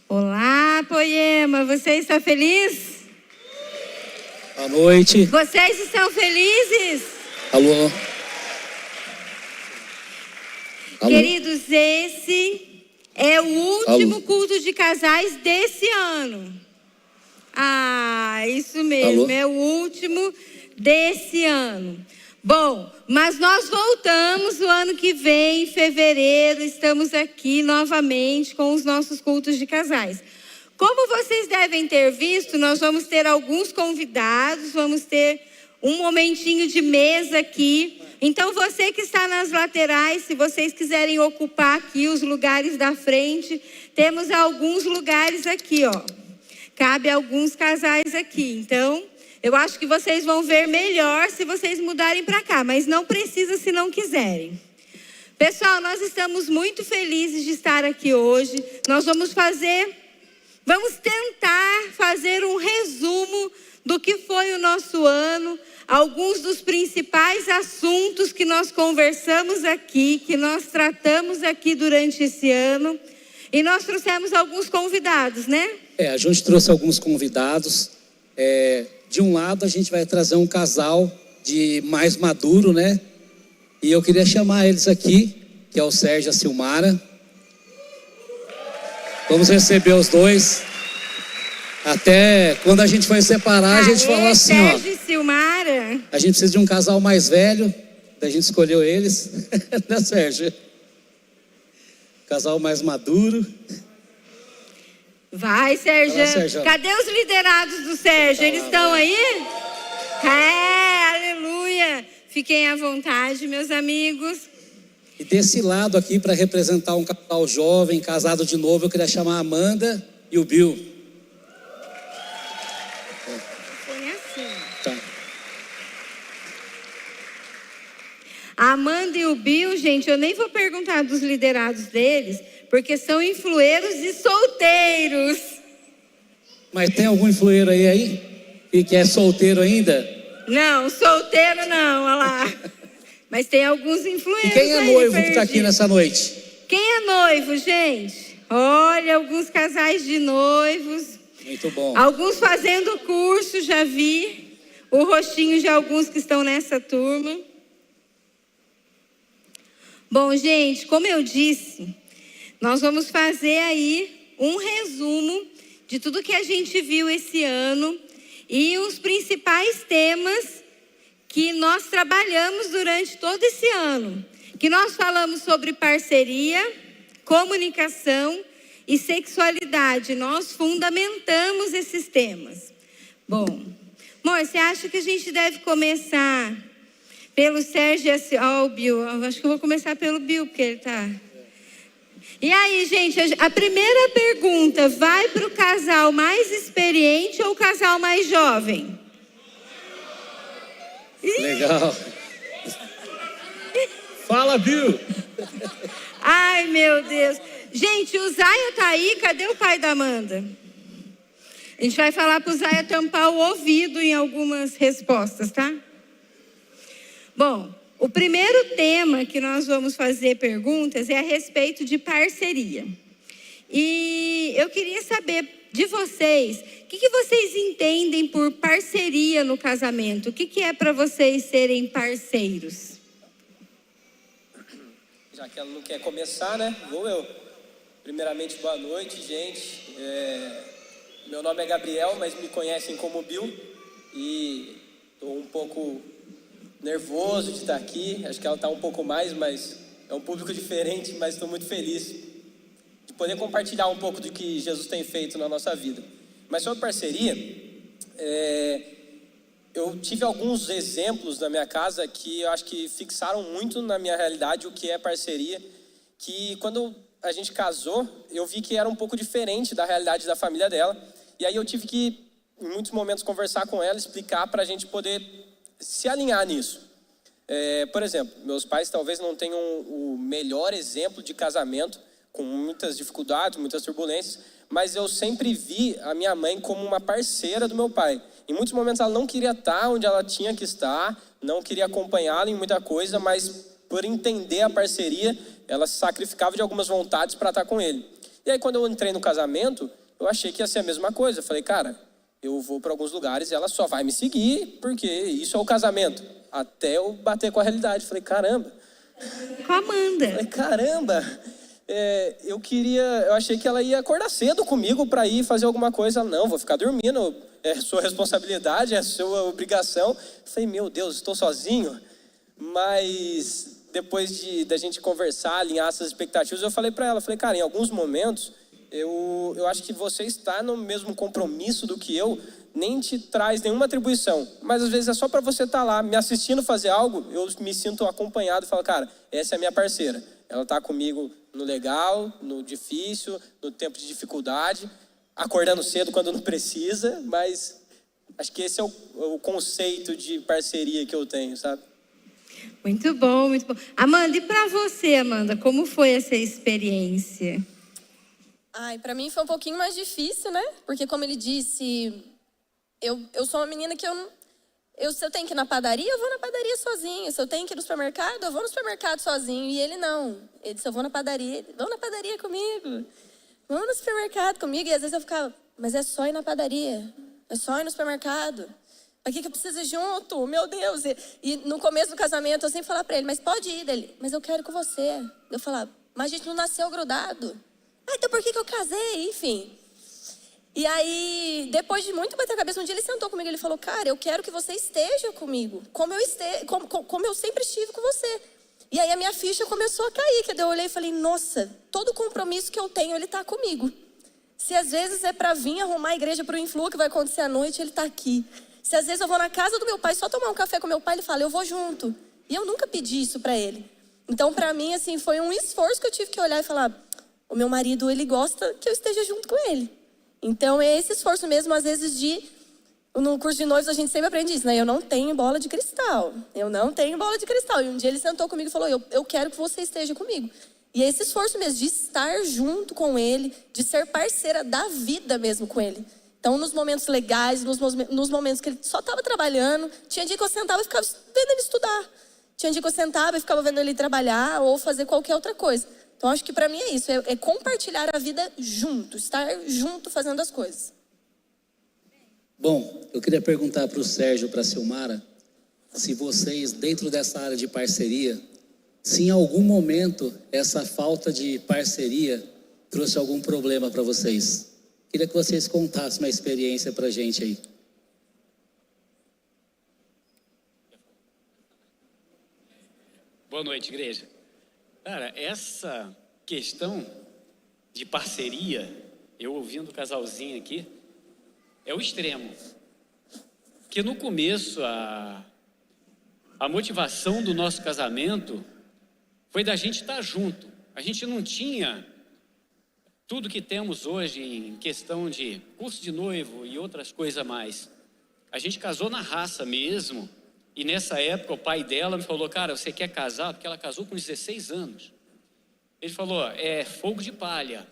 Olá, Poema, você está feliz? Boa noite. Vocês estão felizes? Alô? Alô? Queridos, esse é o último Alô? culto de casais desse ano. Ah, isso mesmo, Alô? é o último desse ano. Bom, mas nós voltamos o ano que vem, em fevereiro, estamos aqui novamente com os nossos cultos de casais. Como vocês devem ter visto, nós vamos ter alguns convidados, vamos ter um momentinho de mesa aqui. Então você que está nas laterais, se vocês quiserem ocupar aqui os lugares da frente, temos alguns lugares aqui, ó. Cabe alguns casais aqui, então eu acho que vocês vão ver melhor se vocês mudarem para cá, mas não precisa se não quiserem. Pessoal, nós estamos muito felizes de estar aqui hoje. Nós vamos tentar fazer um resumo do que foi o nosso ano, alguns dos principais assuntos que nós conversamos aqui, que nós tratamos aqui durante esse ano. E nós trouxemos alguns convidados, né? A gente trouxe alguns convidados. De um lado, a gente vai trazer um casal de mais maduro, né? E eu queria chamar eles aqui, que é o Sérgio e a Silmara. Vamos receber os dois. Até quando a gente foi separar, a gente falou assim, Sérgio e Silmara. A gente precisa de um casal mais velho. Daí a gente escolheu eles. Né, Sérgio? Casal mais maduro. Vai, Sérgio. Vai lá, Sérgio. Cadê os liderados do Sérgio? Eles estão aí? Aleluia. Fiquem à vontade, meus amigos. E desse lado aqui, para representar um casal jovem, casado de novo, eu queria chamar a Amanda e o Bill. Põe assim. Tá. A Amanda e o Bill, gente, eu nem vou perguntar dos liderados deles, porque são influeiros e solteiros. Mas tem algum influeiro aí? E que é solteiro ainda? Não, solteiro não, olha lá. Mas tem alguns influeiros. E quem é aí noivo que está perdidos. aqui nessa noite? Quem é noivo, gente? Olha, alguns casais de noivos. Muito bom. Alguns fazendo curso, já vi. O rostinho de alguns que estão nessa turma. Bom, gente, como eu disse, nós vamos fazer aí um resumo de tudo que a gente viu esse ano e os principais temas que nós trabalhamos durante todo esse ano. Que nós falamos sobre parceria, comunicação e sexualidade. Nós fundamentamos esses temas. Bom, amor, você acha que a gente deve começar pelo Sérgio e o Bill? Eu acho que eu vou começar pelo Bill, porque ele está... E aí, gente, a primeira pergunta, vai para o casal mais experiente ou o casal mais jovem? Legal. Fala, Bill. Ai, meu Deus. Gente, o Zaya tá aí, cadê o pai da Amanda? A gente vai falar para o Zaya tampar o ouvido em algumas respostas, tá? Bom, o primeiro tema que nós vamos fazer perguntas é a respeito de parceria. E eu queria saber de vocês, o que vocês entendem por parceria no casamento? O que é para vocês serem parceiros? Já que ela não quer começar, né? Vou eu. Primeiramente, boa noite, gente. Meu nome é Gabriel, mas me conhecem como Bill. E estou um pouco nervoso de estar aqui. Acho que ela está um pouco mais, mas é um público diferente, mas estou muito feliz de poder compartilhar um pouco do que Jesus tem feito na nossa vida. Mas sobre parceria, eu tive alguns exemplos na minha casa que eu acho que fixaram muito na minha realidade o que é parceria, que quando a gente casou, eu vi que era um pouco diferente da realidade da família dela, e aí eu tive que, em muitos momentos, conversar com ela, explicar para a gente poder se alinhar nisso. Por exemplo, meus pais talvez não tenham o melhor exemplo de casamento, com muitas dificuldades, muitas turbulências, mas eu sempre vi a minha mãe como uma parceira do meu pai. Em muitos momentos ela não queria estar onde ela tinha que estar, não queria acompanhá-lo em muita coisa, mas por entender a parceria, ela se sacrificava de algumas vontades para estar com ele. E aí quando eu entrei no casamento, eu achei que ia ser a mesma coisa. Eu falei, cara, eu vou para alguns lugares e ela só vai me seguir, porque isso é o casamento. Até eu bater com a realidade. Falei, caramba. Com a Amanda. Falei, caramba. Eu achei que ela ia acordar cedo comigo para ir fazer alguma coisa. Ela, não, vou ficar dormindo. É sua responsabilidade, é sua obrigação. Falei, meu Deus, estou sozinho. Mas depois da gente conversar, alinhar essas expectativas, eu falei para ela, falei, cara, em alguns momentos, eu acho que você está no mesmo compromisso do que eu, nem te traz nenhuma atribuição, mas às vezes é só para você estar lá, me assistindo fazer algo, eu me sinto acompanhado e falo, cara, essa é a minha parceira, ela está comigo no legal, no difícil, no tempo de dificuldade, acordando cedo quando não precisa, mas acho que esse é o conceito de parceria que eu tenho, sabe? Muito bom, muito bom. Amanda, e para você, Amanda, como foi essa experiência? Ai, para mim foi um pouquinho mais difícil, né? Porque como ele disse, eu sou uma menina que se eu tenho que ir na padaria, eu vou na padaria sozinha. Se eu tenho que ir no supermercado, eu vou no supermercado sozinho. E ele não. Ele disse, eu vou na padaria. Vamos na padaria comigo. Vamos no supermercado comigo. E às vezes eu ficava, mas é só ir na padaria. É só ir no supermercado. Para que eu preciso ir junto? Meu Deus. E no começo do casamento, eu sempre falava para ele, mas pode ir dele. Mas eu quero ir com você. Eu falava, mas a gente não nasceu grudado. Ah, então por que eu casei? Enfim. E aí, depois de muito bater a cabeça, um dia ele sentou comigo e ele falou, cara, eu quero que você esteja comigo, como eu sempre estive com você. E aí a minha ficha começou a cair, que eu olhei e falei, nossa, todo compromisso que eu tenho, ele está comigo. Se às vezes é para vir arrumar a igreja para o Influ, que vai acontecer à noite, ele está aqui. Se às vezes eu vou na casa do meu pai, só tomar um café com meu pai, ele fala, eu vou junto. E eu nunca pedi isso para ele. Então, para mim, assim, foi um esforço que eu tive que olhar e falar, o meu marido, ele gosta que eu esteja junto com ele. Então, é esse esforço mesmo, às vezes, no curso de noivos, a gente sempre aprende isso, né? Eu não tenho bola de cristal. Eu não tenho bola de cristal. E um dia ele sentou comigo e falou, eu quero que você esteja comigo. E é esse esforço mesmo, de estar junto com ele, de ser parceira da vida mesmo com ele. Então, nos momentos legais, nos momentos que ele só estava trabalhando, tinha dia que eu sentava e ficava vendo ele estudar. Tinha dia que eu sentava e ficava vendo ele trabalhar ou fazer qualquer outra coisa. Então, acho que para mim é isso, é compartilhar a vida junto, estar junto fazendo as coisas. Bom, eu queria perguntar para o Sérgio, para a Silmara, se vocês, dentro dessa área de parceria, se em algum momento essa falta de parceria trouxe algum problema para vocês. Queria que vocês contassem uma experiência para a gente aí. Boa noite, igreja. Cara, essa questão de parceria, eu ouvindo o casalzinho aqui, é o extremo. Porque no começo, a motivação do nosso casamento foi da gente estar junto. A gente não tinha tudo que temos hoje em questão de curso de noivo e outras coisas a mais. A gente casou na raça mesmo. E nessa época o pai dela me falou, cara, você quer casar? Porque ela casou com 16 anos. Ele falou, é fogo de palha.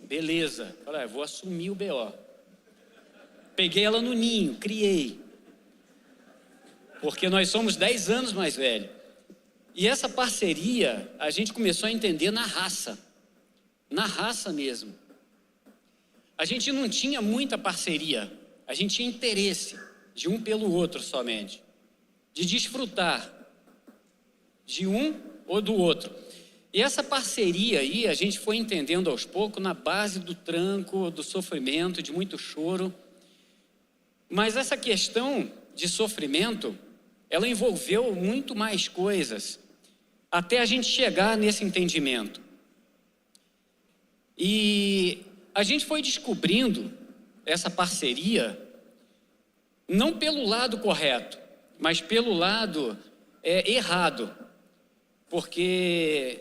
Beleza. Eu falei, vou assumir o BO. Peguei ela no ninho, criei. Porque nós somos 10 anos mais velhos. E essa parceria a gente começou a entender na raça. Na raça mesmo. A gente não tinha muita parceria. A gente tinha interesse de um pelo outro somente. De desfrutar de um ou do outro. E essa parceria aí a gente foi entendendo aos poucos na base do tranco, do sofrimento, de muito choro. Mas essa questão de sofrimento, ela envolveu muito mais coisas até a gente chegar nesse entendimento. E a gente foi descobrindo essa parceria não pelo lado correto, mas pelo lado errado, porque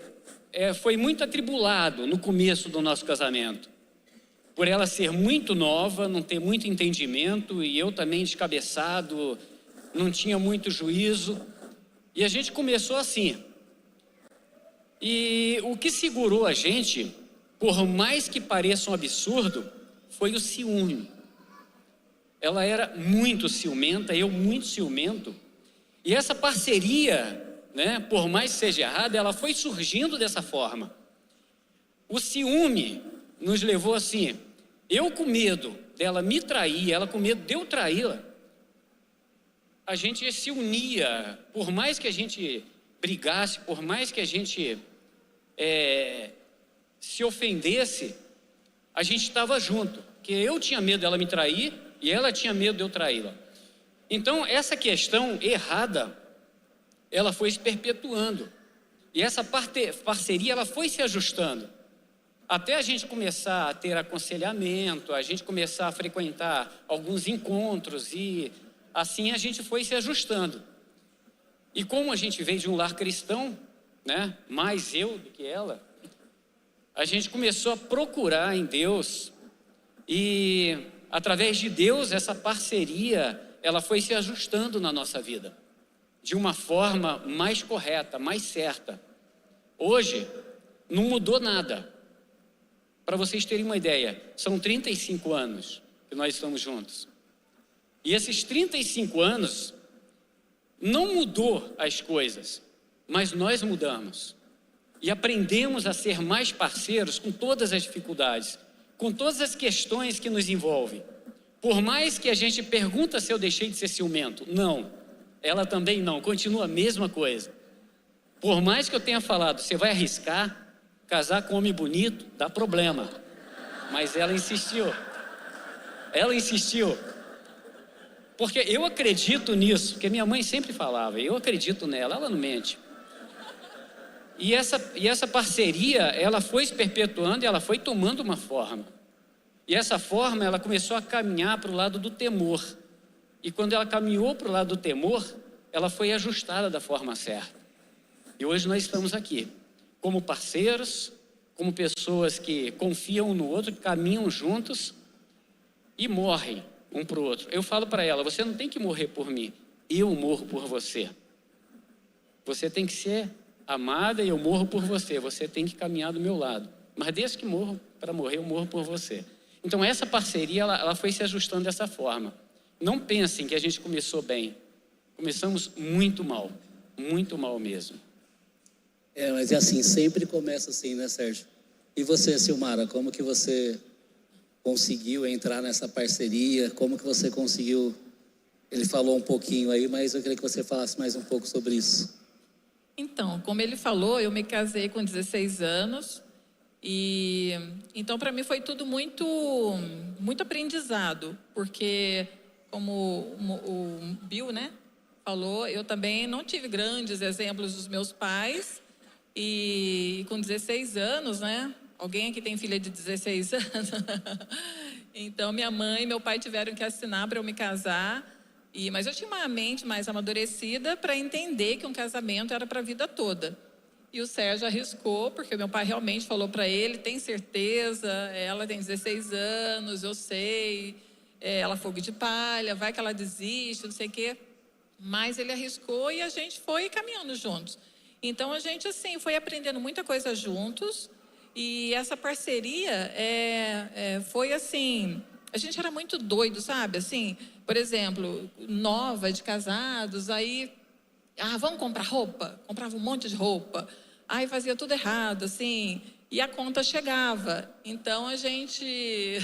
foi muito atribulado no começo do nosso casamento, por ela ser muito nova, não ter muito entendimento, e eu também descabeçado, não tinha muito juízo, e a gente começou assim. E o que segurou a gente, por mais que pareça um absurdo, foi o ciúme. Ela era muito ciumenta, eu muito ciumento. E essa parceria, né, por mais que seja errada, ela foi surgindo dessa forma. O ciúme nos levou assim, eu com medo dela me trair, ela com medo de eu traí-la, a gente se unia, por mais que a gente brigasse, por mais que a gente se ofendesse, a gente estava junto, porque eu tinha medo dela me trair e ela tinha medo de eu traí-la. Então essa questão errada, ela foi se perpetuando, e essa parceria ela foi se ajustando, até a gente começar a ter aconselhamento, a gente começar a frequentar alguns encontros, e assim a gente foi se ajustando. E como a gente veio de um lar cristão, né, mais eu do que ela, a gente começou a procurar em Deus, e através de Deus essa parceria, ela foi se ajustando na nossa vida, de uma forma mais correta, mais certa. Hoje, não mudou nada. Para vocês terem uma ideia, são 35 anos que nós estamos juntos. E esses 35 anos, não mudou as coisas, mas nós mudamos. E aprendemos a ser mais parceiros com todas as dificuldades, com todas as questões que nos envolvem. Por mais que a gente pergunta se eu deixei de ser ciumento, não, ela também não, continua a mesma coisa. Por mais que eu tenha falado, você vai arriscar casar com um homem bonito, dá problema, mas ela insistiu, porque eu acredito nisso, porque minha mãe sempre falava, eu acredito nela, ela não mente. E essa parceria, ela foi se perpetuando e ela foi tomando uma forma. E essa forma, ela começou a caminhar para o lado do temor. E quando ela caminhou para o lado do temor, ela foi ajustada da forma certa. E hoje nós estamos aqui, como parceiros, como pessoas que confiam um no outro, que caminham juntos e morrem um para o outro. Eu falo para ela, você não tem que morrer por mim, eu morro por você. Você tem que ser amada e eu morro por você, você tem que caminhar do meu lado. Mas desde que morro, para morrer, eu morro por você. Então essa parceria, ela foi se ajustando dessa forma. Não pensem que a gente começou bem. Começamos muito mal mesmo. Mas é assim, sempre começa assim, né, Sérgio? E você, Silmara, como que você conseguiu entrar nessa parceria? Como que você conseguiu? Ele falou um pouquinho aí, mas eu queria que você falasse mais um pouco sobre isso. Então, como ele falou, eu me casei com 16 anos e então para mim foi tudo muito aprendizado, porque como o Bill, né, falou, eu também não tive grandes exemplos dos meus pais e com 16 anos, né, alguém aqui tem filha de 16 anos? Então minha mãe e meu pai tiveram que assinar para eu me casar. Mas eu tinha uma mente mais amadurecida para entender que um casamento era para a vida toda. E o Sérgio arriscou, porque meu pai realmente falou para ele, tem certeza, ela tem 16 anos, eu sei, ela é fogo de palha, vai que ela desiste, não sei o quê. Mas ele arriscou e a gente foi caminhando juntos. Então a gente assim foi aprendendo muita coisa juntos e essa parceria foi assim... A gente era muito doido, sabe? Assim, por exemplo, nova, de casados, aí... vamos comprar roupa? Comprava um monte de roupa. Aí fazia tudo errado, assim. E a conta chegava. Então, a gente...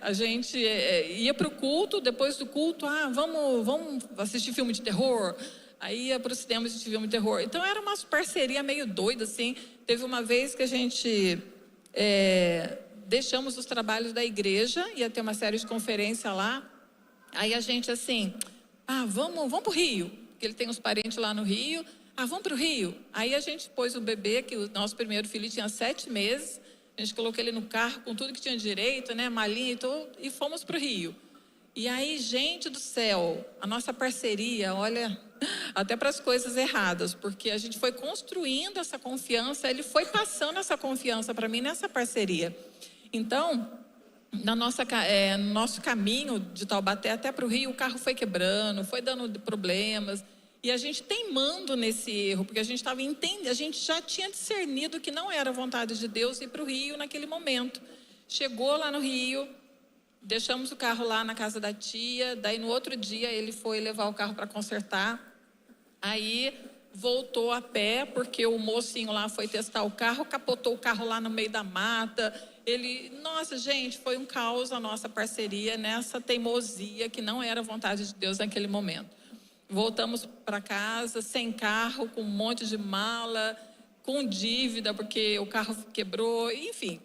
A gente ia para o culto, depois do culto, vamos assistir filme de terror. Aí ia para o cinema assistir filme de terror. Então, era uma parceria meio doida, assim. Teve uma vez que a gente... deixamos os trabalhos da igreja, ia ter uma série de conferência lá. Aí a gente assim, vamos para o Rio, porque ele tem uns parentes lá no Rio. Vamos para o Rio. Aí a gente pôs o bebê, que o nosso primeiro filho tinha 7 meses. A gente colocou ele no carro com tudo que tinha direito, né, malinha e tudo, e fomos para o Rio. E aí, gente do céu, a nossa parceria, olha, até para as coisas erradas, porque a gente foi construindo essa confiança, ele foi passando essa confiança para mim nessa parceria. Então, no nosso caminho de Taubaté até para o Rio, o carro foi quebrando, foi dando problemas. E a gente teimando nesse erro, porque a gente estava entendendo, a gente já tinha discernido que não era vontade de Deus ir para o Rio naquele momento. Chegou lá no Rio, deixamos o carro lá na casa da tia, daí no outro dia ele foi levar o carro para consertar. Aí voltou a pé, porque o mocinho lá foi testar o carro, capotou o carro lá no meio da mata. Nossa, gente, foi um caos a nossa parceria nessa teimosia que não era vontade de Deus naquele momento. Voltamos para casa sem carro, com um monte de mala, com dívida, porque o carro quebrou, enfim.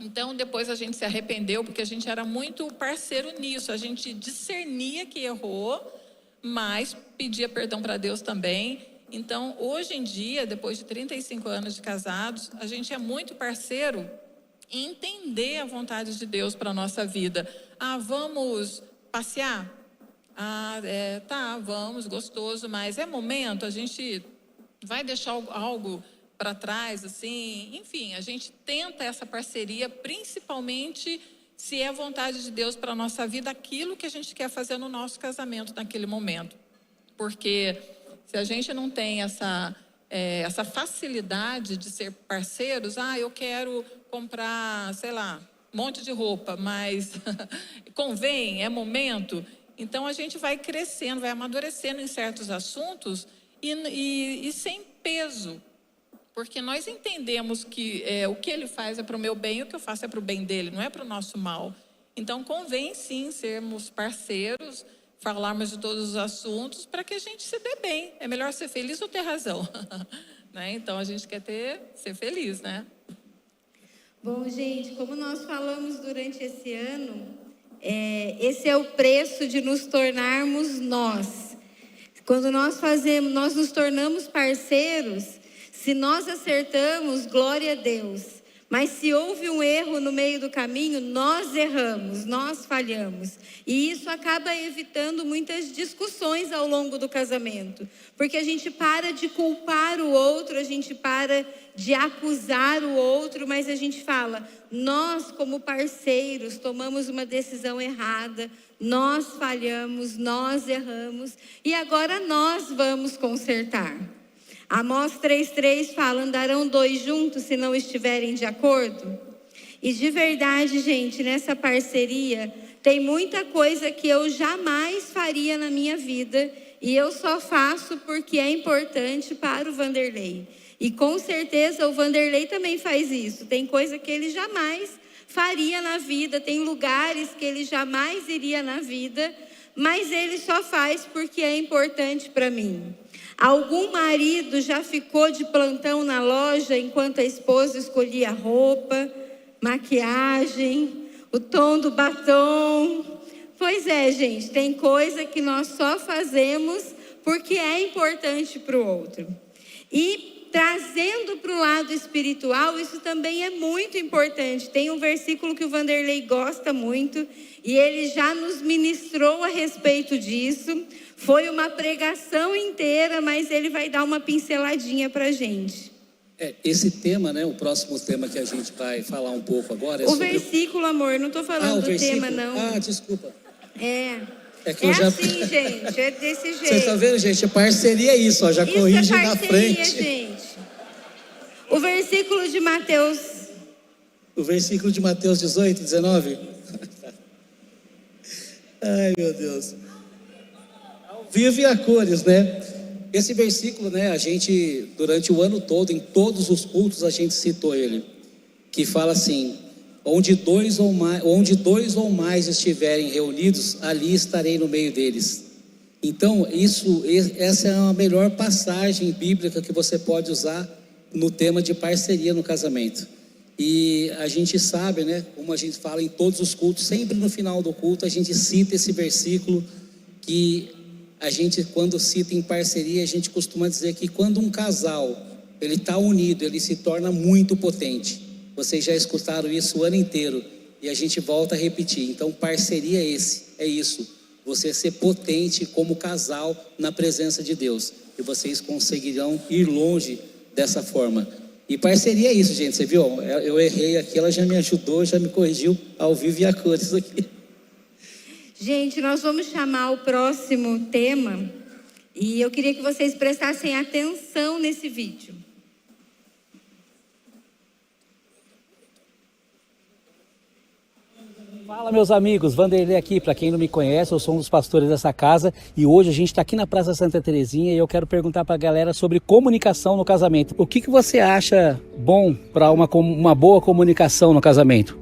Então, depois a gente se arrependeu, porque a gente era muito parceiro nisso. A gente discernia que errou, mas pedia perdão para Deus também. Então, hoje em dia, depois de 35 anos de casados, a gente é muito parceiro em entender a vontade de Deus para a nossa vida. Vamos passear? Tá, vamos, gostoso, mas é momento, a gente vai deixar algo para trás, assim, enfim, a gente tenta essa parceria, principalmente se é a vontade de Deus para a nossa vida, aquilo que a gente quer fazer no nosso casamento naquele momento. Porque se a gente não tem essa facilidade de ser parceiros, eu quero comprar, sei lá, um monte de roupa, mas convém, é momento. Então a gente vai crescendo, vai amadurecendo em certos assuntos e sem peso. Porque nós entendemos que o que ele faz é para o meu bem e o que eu faço é para o bem dele, não é para o nosso mal. Então, convém sim sermos parceiros, falarmos de todos os assuntos para que a gente se dê bem. É melhor ser feliz ou ter razão. Né? Então, a gente quer ser feliz, né? Bom, gente, como nós falamos durante esse ano, esse é o preço de nos tornarmos nós. Quando nós nos tornamos parceiros. Se nós acertamos, glória a Deus. Mas se houve um erro no meio do caminho, nós erramos, nós falhamos. E isso acaba evitando muitas discussões ao longo do casamento. Porque a gente para de culpar o outro, a gente para de acusar o outro, mas a gente fala, nós como parceiros tomamos uma decisão errada, nós falhamos, nós erramos, e agora nós vamos consertar. Amós 3,3 fala, andarão dois juntos se não estiverem de acordo? E de verdade, gente, nessa parceria, tem muita coisa que eu jamais faria na minha vida, e eu só faço porque é importante para o Vanderlei. E com certeza o Vanderlei também faz isso. Tem coisa que ele jamais faria na vida, tem lugares que ele jamais iria na vida, mas ele só faz porque é importante para mim. Algum marido já ficou de plantão na loja enquanto a esposa escolhia roupa, maquiagem, o tom do batom? Pois é, gente, tem coisa que nós só fazemos porque é importante para o outro. E trazendo para o lado espiritual, isso também é muito importante. Tem um versículo que o Vanderlei gosta muito e ele já nos ministrou a respeito disso. Foi uma pregação inteira, mas ele vai dar uma pinceladinha para a gente. Esse tema, né, o próximo tema que a gente vai falar um pouco agora... versículo, amor, não estou falando do tema, não. Desculpa. Assim, gente, é desse jeito. Vocês estão vendo, gente? A parceria é isso, já corrige na frente. Gente. O versículo de Mateus... O versículo de Mateus 18, 19? Ai, meu Deus. Vive a cores, né? Esse versículo, né, a gente, durante o ano todo, em todos os cultos, a gente citou ele. Que fala assim, onde dois ou mais estiverem reunidos, ali estarei no meio deles. Então, essa é a melhor passagem bíblica que você pode usar no tema de parceria no casamento. E a gente sabe, né, como a gente fala em todos os cultos, sempre no final do culto, a gente cita esse versículo que... A gente, quando cita em parceria, a gente costuma dizer que quando um casal, ele está unido, ele se torna muito potente. Vocês já escutaram isso o ano inteiro, e a gente volta a repetir. Então, parceria é isso, você ser potente como casal na presença de Deus, e vocês conseguirão ir longe dessa forma. E parceria é isso, gente, você viu? Eu errei aqui, ela já me ajudou, já me corrigiu ao vivo e a cores aqui. Gente, nós vamos chamar o próximo tema e eu queria que vocês prestassem atenção nesse vídeo. Fala, meus amigos, Vanderlei aqui. Para quem não me conhece, eu sou um dos pastores dessa casa e hoje a gente está aqui na Praça Santa Terezinha e eu quero perguntar para a galera sobre comunicação no casamento. O que você acha bom para uma boa comunicação no casamento?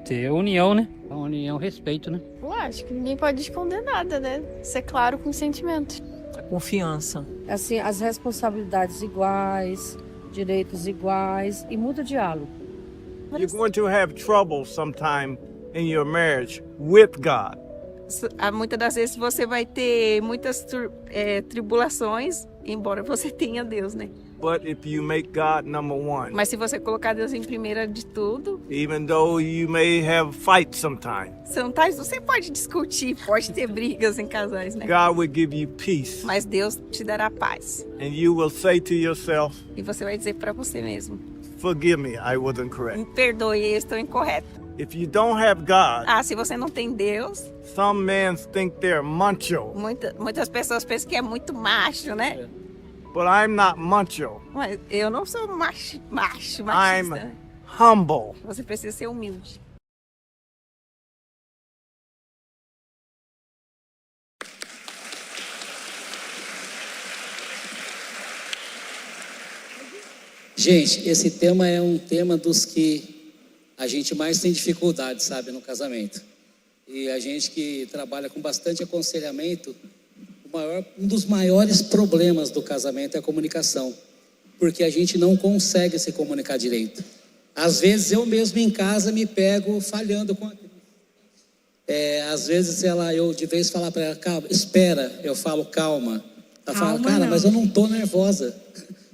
Ter união, né? A união, respeito, né? Eu acho que ninguém pode esconder nada, né? Ser claro com sentimento. A confiança. Assim, as responsabilidades iguais, direitos iguais e muito diálogo. You're going to have trouble sometime in your marriage with God. Muitas das vezes você vai ter muitas tribulações, embora você tenha Deus, né? But if you make God number one, Mas se você colocar Deus em primeira de tudo, even though you may have fights sometime, você pode discutir, pode ter brigas em casais, né? God will give you peace. Mas Deus te dará paz. And you will say to yourself, E você vai dizer para você mesmo: forgive me, I wasn't correct. me perdoe, eu estou incorreto. If you don't have God, Se você não tem Deus, some men think they're macho, muitas pessoas pensam que é muito macho, né? but I'm not macho. Mas eu não sou machista. I'm humble. Você precisa ser humilde. Gente, esse tema é um tema dos que a gente mais tem dificuldade, sabe, no casamento. E a gente que trabalha com bastante aconselhamento, um dos maiores problemas do casamento é a comunicação, porque a gente não consegue se comunicar direito. Às vezes eu mesmo em casa me pego falhando com a Cris. Às vezes eu de vez falar para ela, calma, espera, eu falo calma. Ela fala, cara, mas eu não tô nervosa.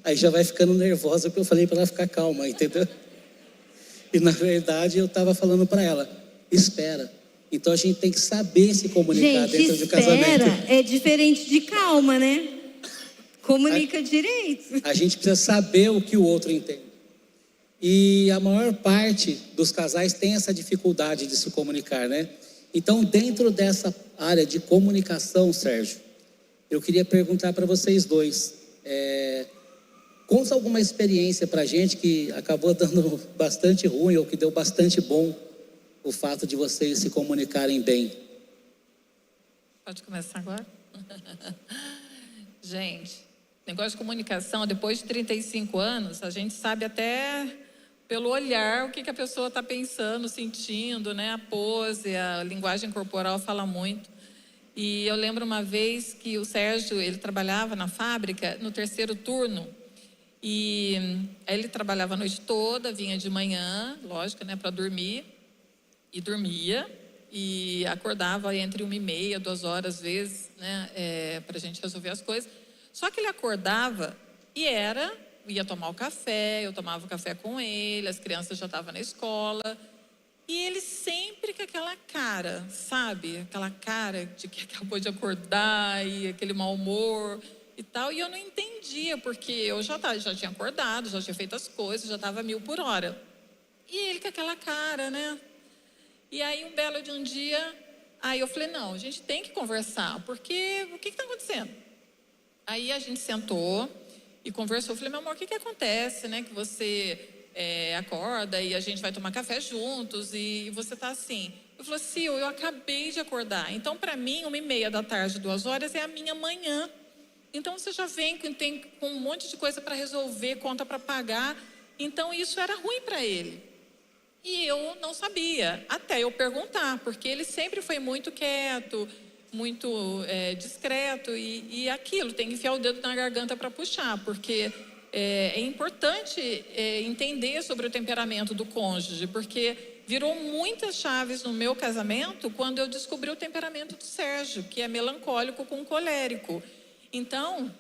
Aí já vai ficando nervosa porque eu falei para ela ficar calma, entendeu? E na verdade eu estava falando para ela, espera. Então a gente tem que saber se comunicar dentro do casamento. Espera é diferente de calma, né? Comunica direito. A gente precisa saber o que o outro entende. E a maior parte dos casais tem essa dificuldade de se comunicar, né? Então, dentro dessa área de comunicação, Sérgio, eu queria perguntar para vocês dois. Conta alguma experiência para a gente que acabou dando bastante ruim ou que deu bastante bom o fato de vocês se comunicarem bem. Pode começar agora? Gente, negócio de comunicação, depois de 35 anos, a gente sabe até pelo olhar o que a pessoa está pensando, sentindo, né? A pose, a linguagem corporal fala muito. E eu lembro uma vez que o Sérgio, ele trabalhava na fábrica no 3º turno. E aí ele trabalhava a noite toda, vinha de manhã, lógico, né, para dormir. E dormia. E acordava entre 1h30, 2 horas, às vezes, né, para a gente resolver as coisas. Só que ele acordava e ia tomar o café, eu tomava o café com ele, as crianças já estavam na escola. E ele sempre com aquela cara, sabe? Aquela cara de que acabou de acordar e aquele mau humor e tal. E eu não entendia, porque eu já tinha acordado, já tinha feito as coisas, já estava 1000 por hora. E ele com aquela cara, né? E aí, um belo de um dia, aí eu falei, não, a gente tem que conversar, porque o que está acontecendo? Aí a gente sentou e conversou. Eu falei, meu amor, o que acontece, né? Que você acorda e a gente vai tomar café juntos e você está assim. Eu falei, Sil, eu acabei de acordar. Então, para mim, 1h30 da tarde, 2 horas, é a minha manhã. Então, você já vem com um monte de coisa para resolver, conta para pagar. Então, isso era ruim para ele. E eu não sabia, até eu perguntar, porque ele sempre foi muito quieto, muito discreto e aquilo, tem que enfiar o dedo na garganta para puxar, porque é importante entender sobre o temperamento do cônjuge, porque virou muitas chaves no meu casamento quando eu descobri o temperamento do Sérgio, que é melancólico com colérico. Então,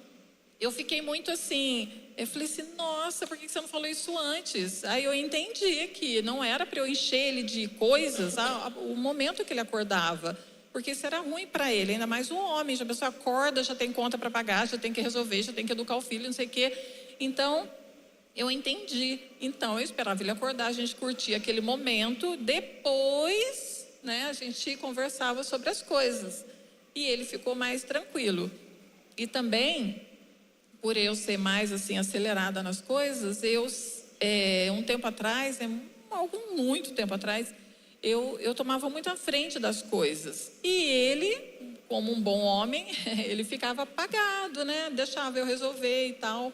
eu fiquei muito assim, eu falei assim, nossa, por que você não falou isso antes? Aí eu entendi que não era para eu encher ele de coisas o momento que ele acordava, porque isso era ruim para ele, ainda mais um homem, já a pessoa acorda, já tem conta para pagar, já tem que resolver, já tem que educar o filho, não sei o quê. Então, eu entendi. Então, eu esperava ele acordar, a gente curtia aquele momento, depois, né, a gente conversava sobre as coisas. E ele ficou mais tranquilo. E também, por eu ser mais assim acelerada nas coisas, um tempo atrás, muito tempo atrás, eu tomava muito à frente das coisas. E ele, como um bom homem, ele ficava apagado, né? Deixava eu resolver e tal.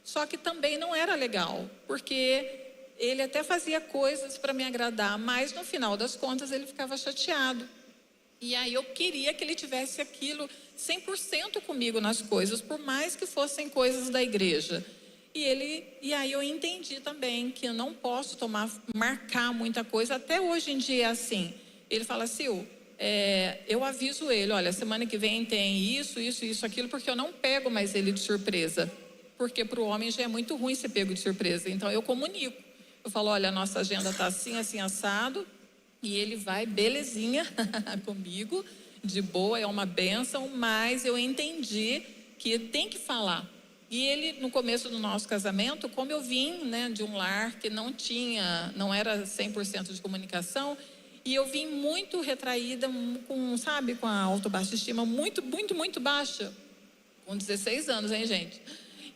Só que também não era legal, porque ele até fazia coisas para me agradar, mas no final das contas ele ficava chateado. E aí eu queria que ele tivesse aquilo 100% comigo nas coisas, por mais que fossem coisas da igreja. E aí eu entendi também que eu não posso marcar muita coisa. Até hoje em dia é assim. Ele fala, Sil, eu aviso ele, olha, semana que vem tem isso, aquilo, porque eu não pego mais ele de surpresa. Porque para o homem já é muito ruim ser pego de surpresa. Então eu comunico. Eu falo, olha, a nossa agenda está assim, assim, assado. E ele vai, belezinha, comigo, de boa, é uma bênção, mas eu entendi que tem que falar. E ele, no começo do nosso casamento, como eu vim, né, de um lar que não era 100% de comunicação, e eu vim muito retraída, com a autoestima muito, muito, muito baixa, com 16 anos, hein, gente?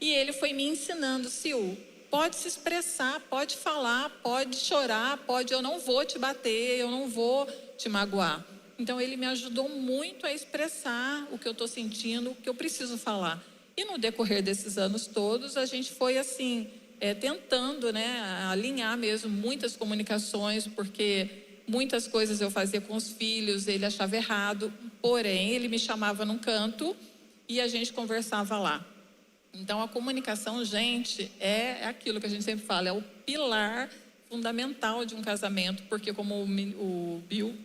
E ele foi me ensinando, Sil, pode se expressar, pode falar, pode chorar, eu não vou te bater, eu não vou te magoar. Então ele me ajudou muito a expressar o que eu estou sentindo, o que eu preciso falar. E no decorrer desses anos todos, a gente foi assim, tentando, né, alinhar mesmo muitas comunicações, porque muitas coisas eu fazia com os filhos, ele achava errado, porém ele me chamava num canto e a gente conversava lá. Então a comunicação, gente, é aquilo que a gente sempre fala, é o pilar fundamental de um casamento, porque como o Bill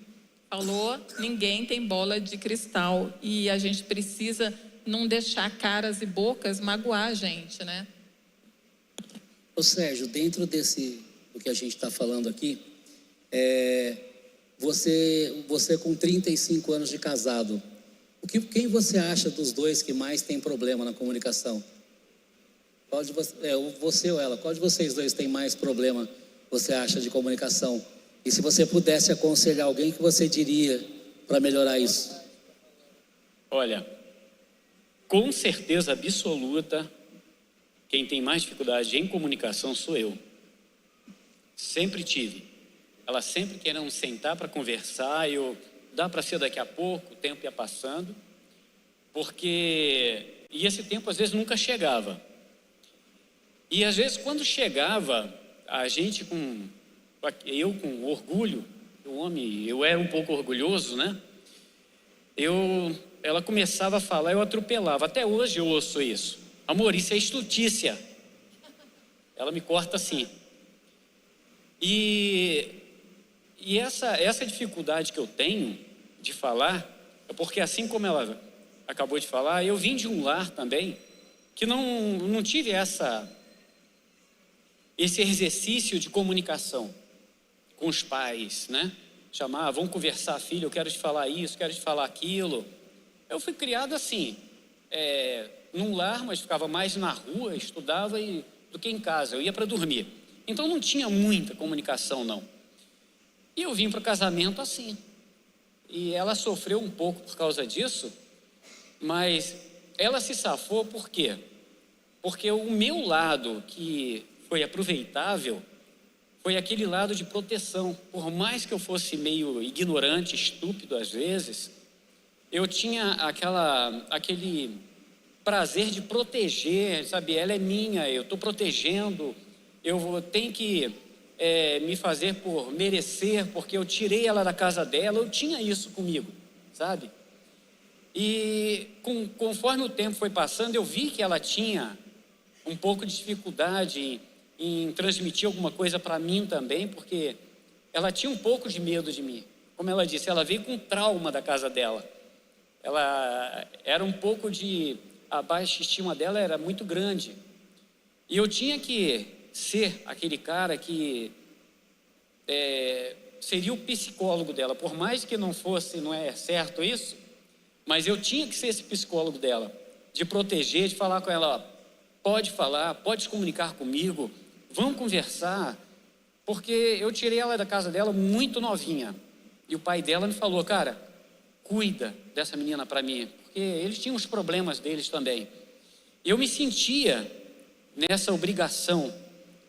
falou, ninguém tem bola de cristal e a gente precisa não deixar caras e bocas magoar a gente, né? Ô Sérgio, dentro do que a gente está falando aqui, você com 35 anos de casado, quem você acha dos dois que mais tem problema na comunicação? Você ou ela? Qual de vocês dois tem mais problema, você acha, de comunicação? E se você pudesse aconselhar alguém, o que você diria para melhorar isso? Olha, com certeza absoluta, quem tem mais dificuldade em comunicação sou eu. Sempre tive. Ela sempre querendo sentar para conversar, dá para ser daqui a pouco, o tempo ia passando, e esse tempo às vezes nunca chegava. E às vezes quando chegava, a gente eu com orgulho, eu era um pouco orgulhoso, né? Ela começava a falar, eu atropelava. Até hoje eu ouço isso. Amor, isso é estutícia. Ela me corta assim. E essa dificuldade que eu tenho de falar, é porque assim como ela acabou de falar, eu vim de um lar também que não tive esse exercício de comunicação com os pais, né? Vamos conversar, filho, eu quero te falar isso, quero te falar aquilo. Eu fui criado assim, num lar, mas ficava mais na rua, estudava do que em casa, eu ia para dormir. Então não tinha muita comunicação, não. E eu vim para o casamento assim. E ela sofreu um pouco por causa disso, mas ela se safou por quê? Porque o meu lado, que foi aproveitável, foi aquele lado de proteção. Por mais que eu fosse meio ignorante, estúpido às vezes, eu tinha aquele prazer de proteger, sabe? Ela é minha, eu estou protegendo, eu tenho que me fazer por merecer, porque eu tirei ela da casa dela, eu tinha isso comigo, sabe? E conforme o tempo foi passando, eu vi que ela tinha um pouco de dificuldade em transmitir alguma coisa para mim também, porque ela tinha um pouco de medo de mim. Como ela disse, ela veio com trauma da casa dela. Ela era um pouco a baixa estima dela era muito grande. E eu tinha que ser aquele cara que seria o psicólogo dela. Por mais que não é certo isso, mas eu tinha que ser esse psicólogo dela, de proteger, de falar com ela, ó, pode falar, pode se comunicar comigo, vamos conversar, porque eu tirei ela da casa dela muito novinha. E o pai dela me falou, cara, cuida dessa menina para mim, porque eles tinham os problemas deles também. Eu me sentia nessa obrigação,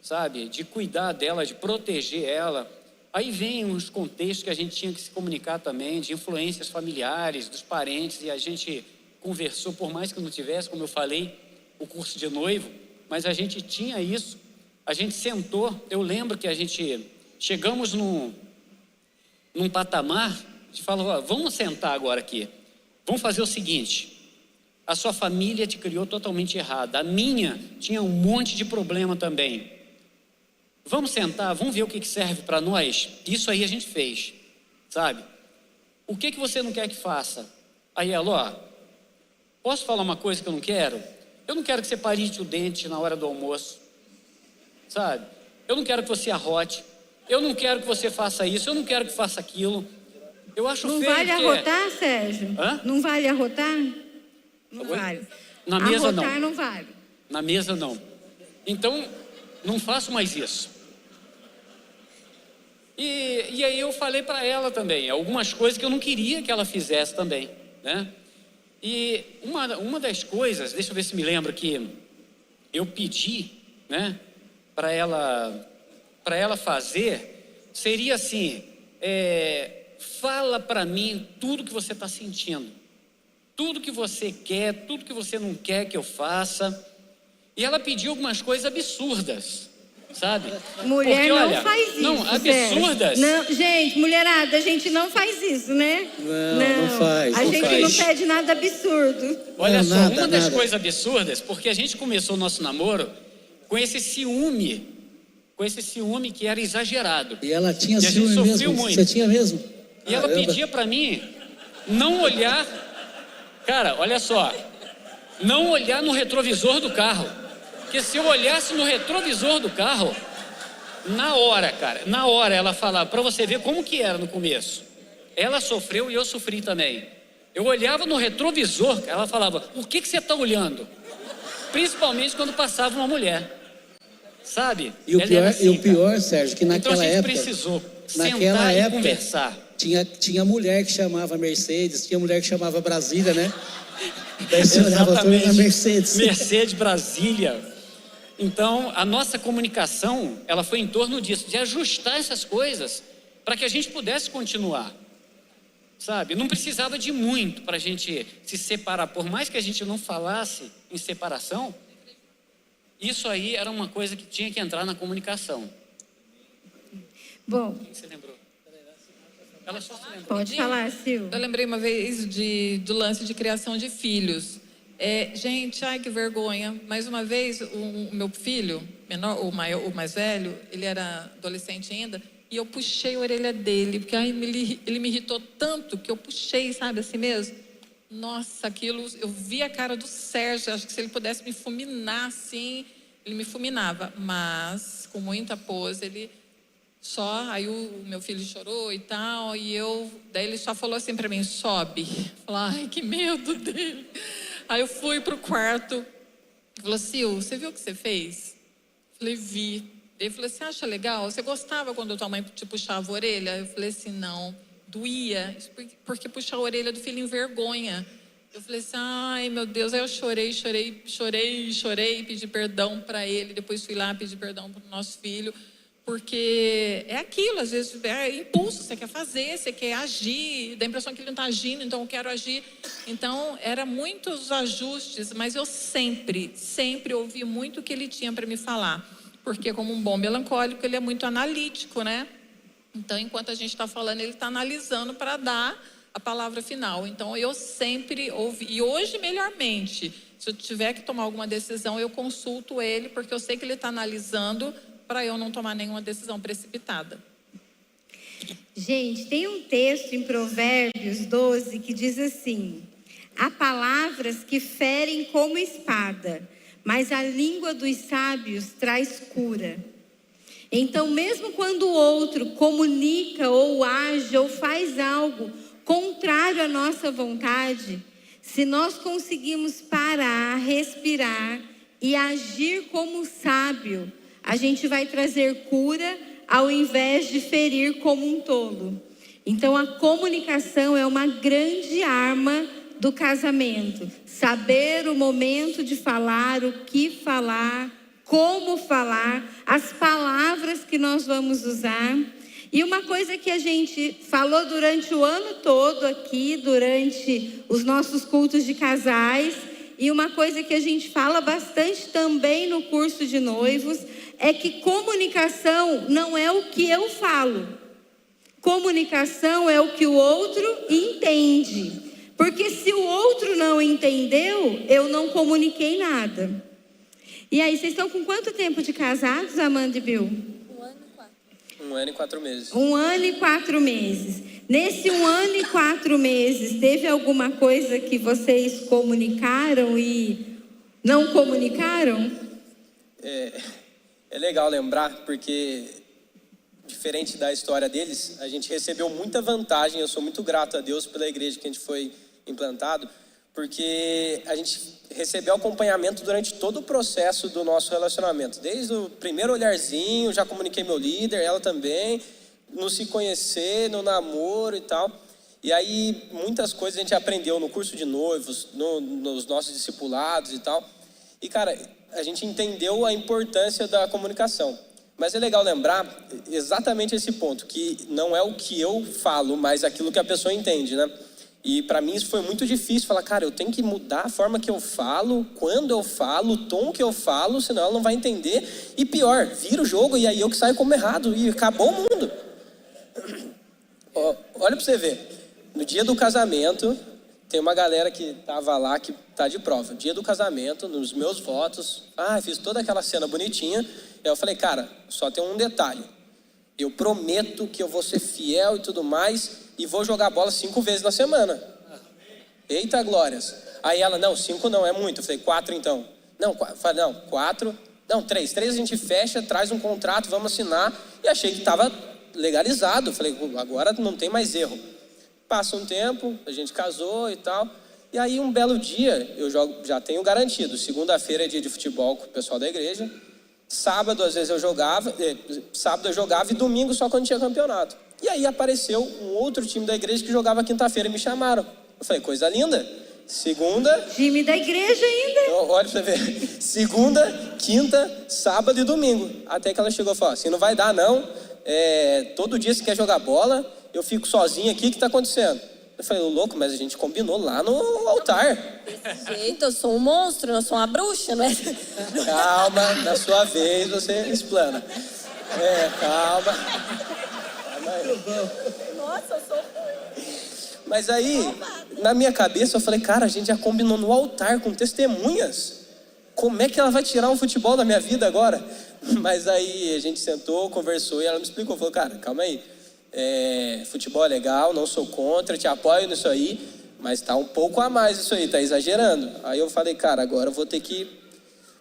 sabe, de cuidar dela, de proteger ela, Aí vem uns contextos que a gente tinha que se comunicar também, de influências familiares, dos parentes, e a gente conversou, por mais que não tivesse, como eu falei, o curso de noivo, mas a gente tinha isso, a gente sentou, eu lembro que a gente chegamos num patamar, a gente falou, ó, vamos sentar agora aqui, vamos fazer o seguinte, a sua família te criou totalmente errada, a minha tinha um monte de problema também, vamos sentar, vamos ver o que serve para nós. Isso aí a gente fez, sabe? O que você não quer que faça? Aí ela, ó, posso falar uma coisa que eu não quero? Eu não quero que você parite o dente na hora do almoço, sabe? Eu não quero que você arrote, eu não quero que você faça isso, eu não quero que faça aquilo. Eu acho feio. Não vale arrotar, Sérgio? Hã? Não vale arrotar? Não vale. Na mesa não. Arrotar não vale. Na mesa não. Então, não faço mais isso. E aí eu falei para ela também, algumas coisas que eu não queria que ela fizesse também, né? E uma das coisas, deixa eu ver se me lembro, que eu pedi, né, para ela fazer, seria assim, fala para mim tudo que você está sentindo, tudo que você quer, tudo que você não quer que eu faça. E ela pediu algumas coisas absurdas, sabe? Mulher porque, não olha, faz isso. Não, absurdas. Não, gente, mulherada, a gente não faz isso, né? Não faz. A não gente faz. não pede nada absurdo. Olha só, nada, uma das nada. coisas absurdas, porque a gente começou o nosso namoro com esse ciúme que era exagerado. E ela tinha E a gente ciúme sofreu mesmo? muito. Você tinha mesmo? E ela Caramba. pedia para mim não olhar, cara, olha só, não olhar no retrovisor do carro. Porque se eu olhasse no retrovisor do carro, na hora ela falava, para você ver como que era no começo. Ela sofreu e eu sofri também. Eu olhava no retrovisor, ela falava, o que você está olhando? Principalmente quando passava uma mulher, sabe? E o Ela pior, era assim, cara. Sérgio, que Então naquela a gente época... precisou Naquela sentar época, e conversar. Tinha mulher que chamava Mercedes, tinha mulher que chamava Brasília, né? Daí você olhava toda na Mercedes. Mercedes, Brasília. Então, a nossa comunicação, ela foi em torno disso, de ajustar essas coisas para que a gente pudesse continuar, sabe? Não precisava de muito para a gente se separar, por mais que a gente não falasse em separação, isso aí era uma coisa que tinha que entrar na comunicação. Bom, Quem você lembrou? Ela só se lembrou. pode falar, Sil. Eu lembrei uma vez do lance de criação de filhos. Gente, ai que vergonha. Mais uma vez, o meu filho, menor, o mais velho, ele era adolescente ainda, e eu puxei a orelha dele, porque ele me irritou tanto que eu puxei, sabe, assim mesmo. Nossa, aquilo, eu vi a cara do Sérgio, acho que se ele pudesse me fulminar assim, ele me fulminava. Mas, com muita pose, aí o meu filho chorou e tal, daí ele só falou assim pra mim, sobe. Falei, ai, que medo dele. Aí eu fui pro quarto, ele falou, Sil, você viu o que você fez? Falei, vi. Ele falou, você acha legal? Você gostava quando tua mãe te puxava a orelha? Eu falei assim, não, doía, porque puxar a orelha do filho envergonha. Eu falei assim, ai meu Deus, aí eu chorei, pedi perdão pra ele, depois fui lá pedir perdão pro nosso filho, porque é aquilo, às vezes é impulso, você quer fazer, você quer agir, dá a impressão que ele não está agindo, então eu quero agir. Então, eram muitos ajustes, mas eu sempre ouvi muito o que ele tinha para me falar, porque como um bom melancólico, ele é muito analítico, né? Então, enquanto a gente está falando, ele está analisando para dar a palavra final. Então, eu sempre ouvi, e hoje melhormente, se eu tiver que tomar alguma decisão, eu consulto ele, porque eu sei que ele está analisando para eu não tomar nenhuma decisão precipitada. Gente, tem um texto em Provérbios 12 que diz assim: há palavras que ferem como espada, mas a língua dos sábios traz cura. Então, mesmo quando o outro comunica ou age ou faz algo contrário à nossa vontade, se nós conseguimos parar, respirar e agir como sábio, a gente vai trazer cura ao invés de ferir como um tolo. Então, a comunicação é uma grande arma do casamento. Saber o momento de falar, o que falar, como falar, as palavras que nós vamos usar. E uma coisa que a gente falou durante o ano todo aqui, durante os nossos cultos de casais, e uma coisa que a gente fala bastante também no curso de noivos, é que comunicação não é o que eu falo. Comunicação é o que o outro entende. Porque se o outro não entendeu, eu não comuniquei nada. E aí, vocês estão com quanto tempo de casados, Amanda e Bill? 1 ano e 4 meses. 1 ano e 4 meses. Nesse 1 ano e 4 meses, teve alguma coisa que vocês comunicaram e não comunicaram? É legal lembrar, porque diferente da história deles, a gente recebeu muita vantagem. Eu sou muito grato a Deus pela igreja que a gente foi implantado, porque a gente recebeu acompanhamento durante todo o processo do nosso relacionamento. Desde o primeiro olharzinho, já comuniquei meu líder, ela também, no se conhecer, no namoro e tal. E aí, muitas coisas a gente aprendeu no curso de noivos, nos nossos discipulados e tal. E, cara, a gente entendeu a importância da comunicação. Mas é legal lembrar exatamente esse ponto, que não é o que eu falo, mas aquilo que a pessoa entende, né? E para mim isso foi muito difícil, falar, cara, eu tenho que mudar a forma que eu falo, quando eu falo, o tom que eu falo, senão ela não vai entender. E pior, vira o jogo e aí eu que saio como errado e acabou o mundo. Olha pra você ver, no dia do casamento, tem uma galera que tava lá, que tá de prova. Dia do casamento, nos meus votos, fiz toda aquela cena bonitinha. E eu falei, cara, só tem um detalhe. Eu prometo que eu vou ser fiel e tudo mais, e vou jogar bola 5 vezes na semana. Eita glórias. Aí ela, não, 5 não, é muito. Eu falei, 4 então. Não, 4. Não, 3. 3 a gente fecha, traz um contrato, vamos assinar. E achei que estava legalizado. Eu falei, agora não tem mais erro. Passa um tempo, a gente casou e tal. E aí um belo dia, eu já tenho garantido. Segunda-feira é dia de futebol com o pessoal da igreja. Sábado, às vezes eu jogava e domingo só quando tinha campeonato. E aí apareceu um outro time da igreja que jogava quinta-feira e me chamaram. Eu falei, coisa linda. Segunda... Time da igreja ainda. Olha pra você ver. Segunda, quinta, sábado e domingo. Até que ela chegou e falou, assim, não vai dar não. Todo dia você quer jogar bola, eu fico sozinho aqui, o que tá acontecendo? Eu falei, louco, mas a gente combinou lá no altar. Desse jeito, eu sou um monstro, eu sou uma bruxa, não é? Calma, na sua vez você explana. Calma. Nossa, eu sou... Mas aí, na minha cabeça, eu falei, cara, a gente já combinou no altar com testemunhas. Como é que ela vai tirar um futebol da minha vida agora? Mas aí a gente sentou, conversou e ela me explicou. Falou, cara, calma aí. Futebol é legal, não sou contra, te apoio nisso aí, mas tá um pouco a mais isso aí, tá exagerando. Aí eu falei, cara, agora eu vou ter que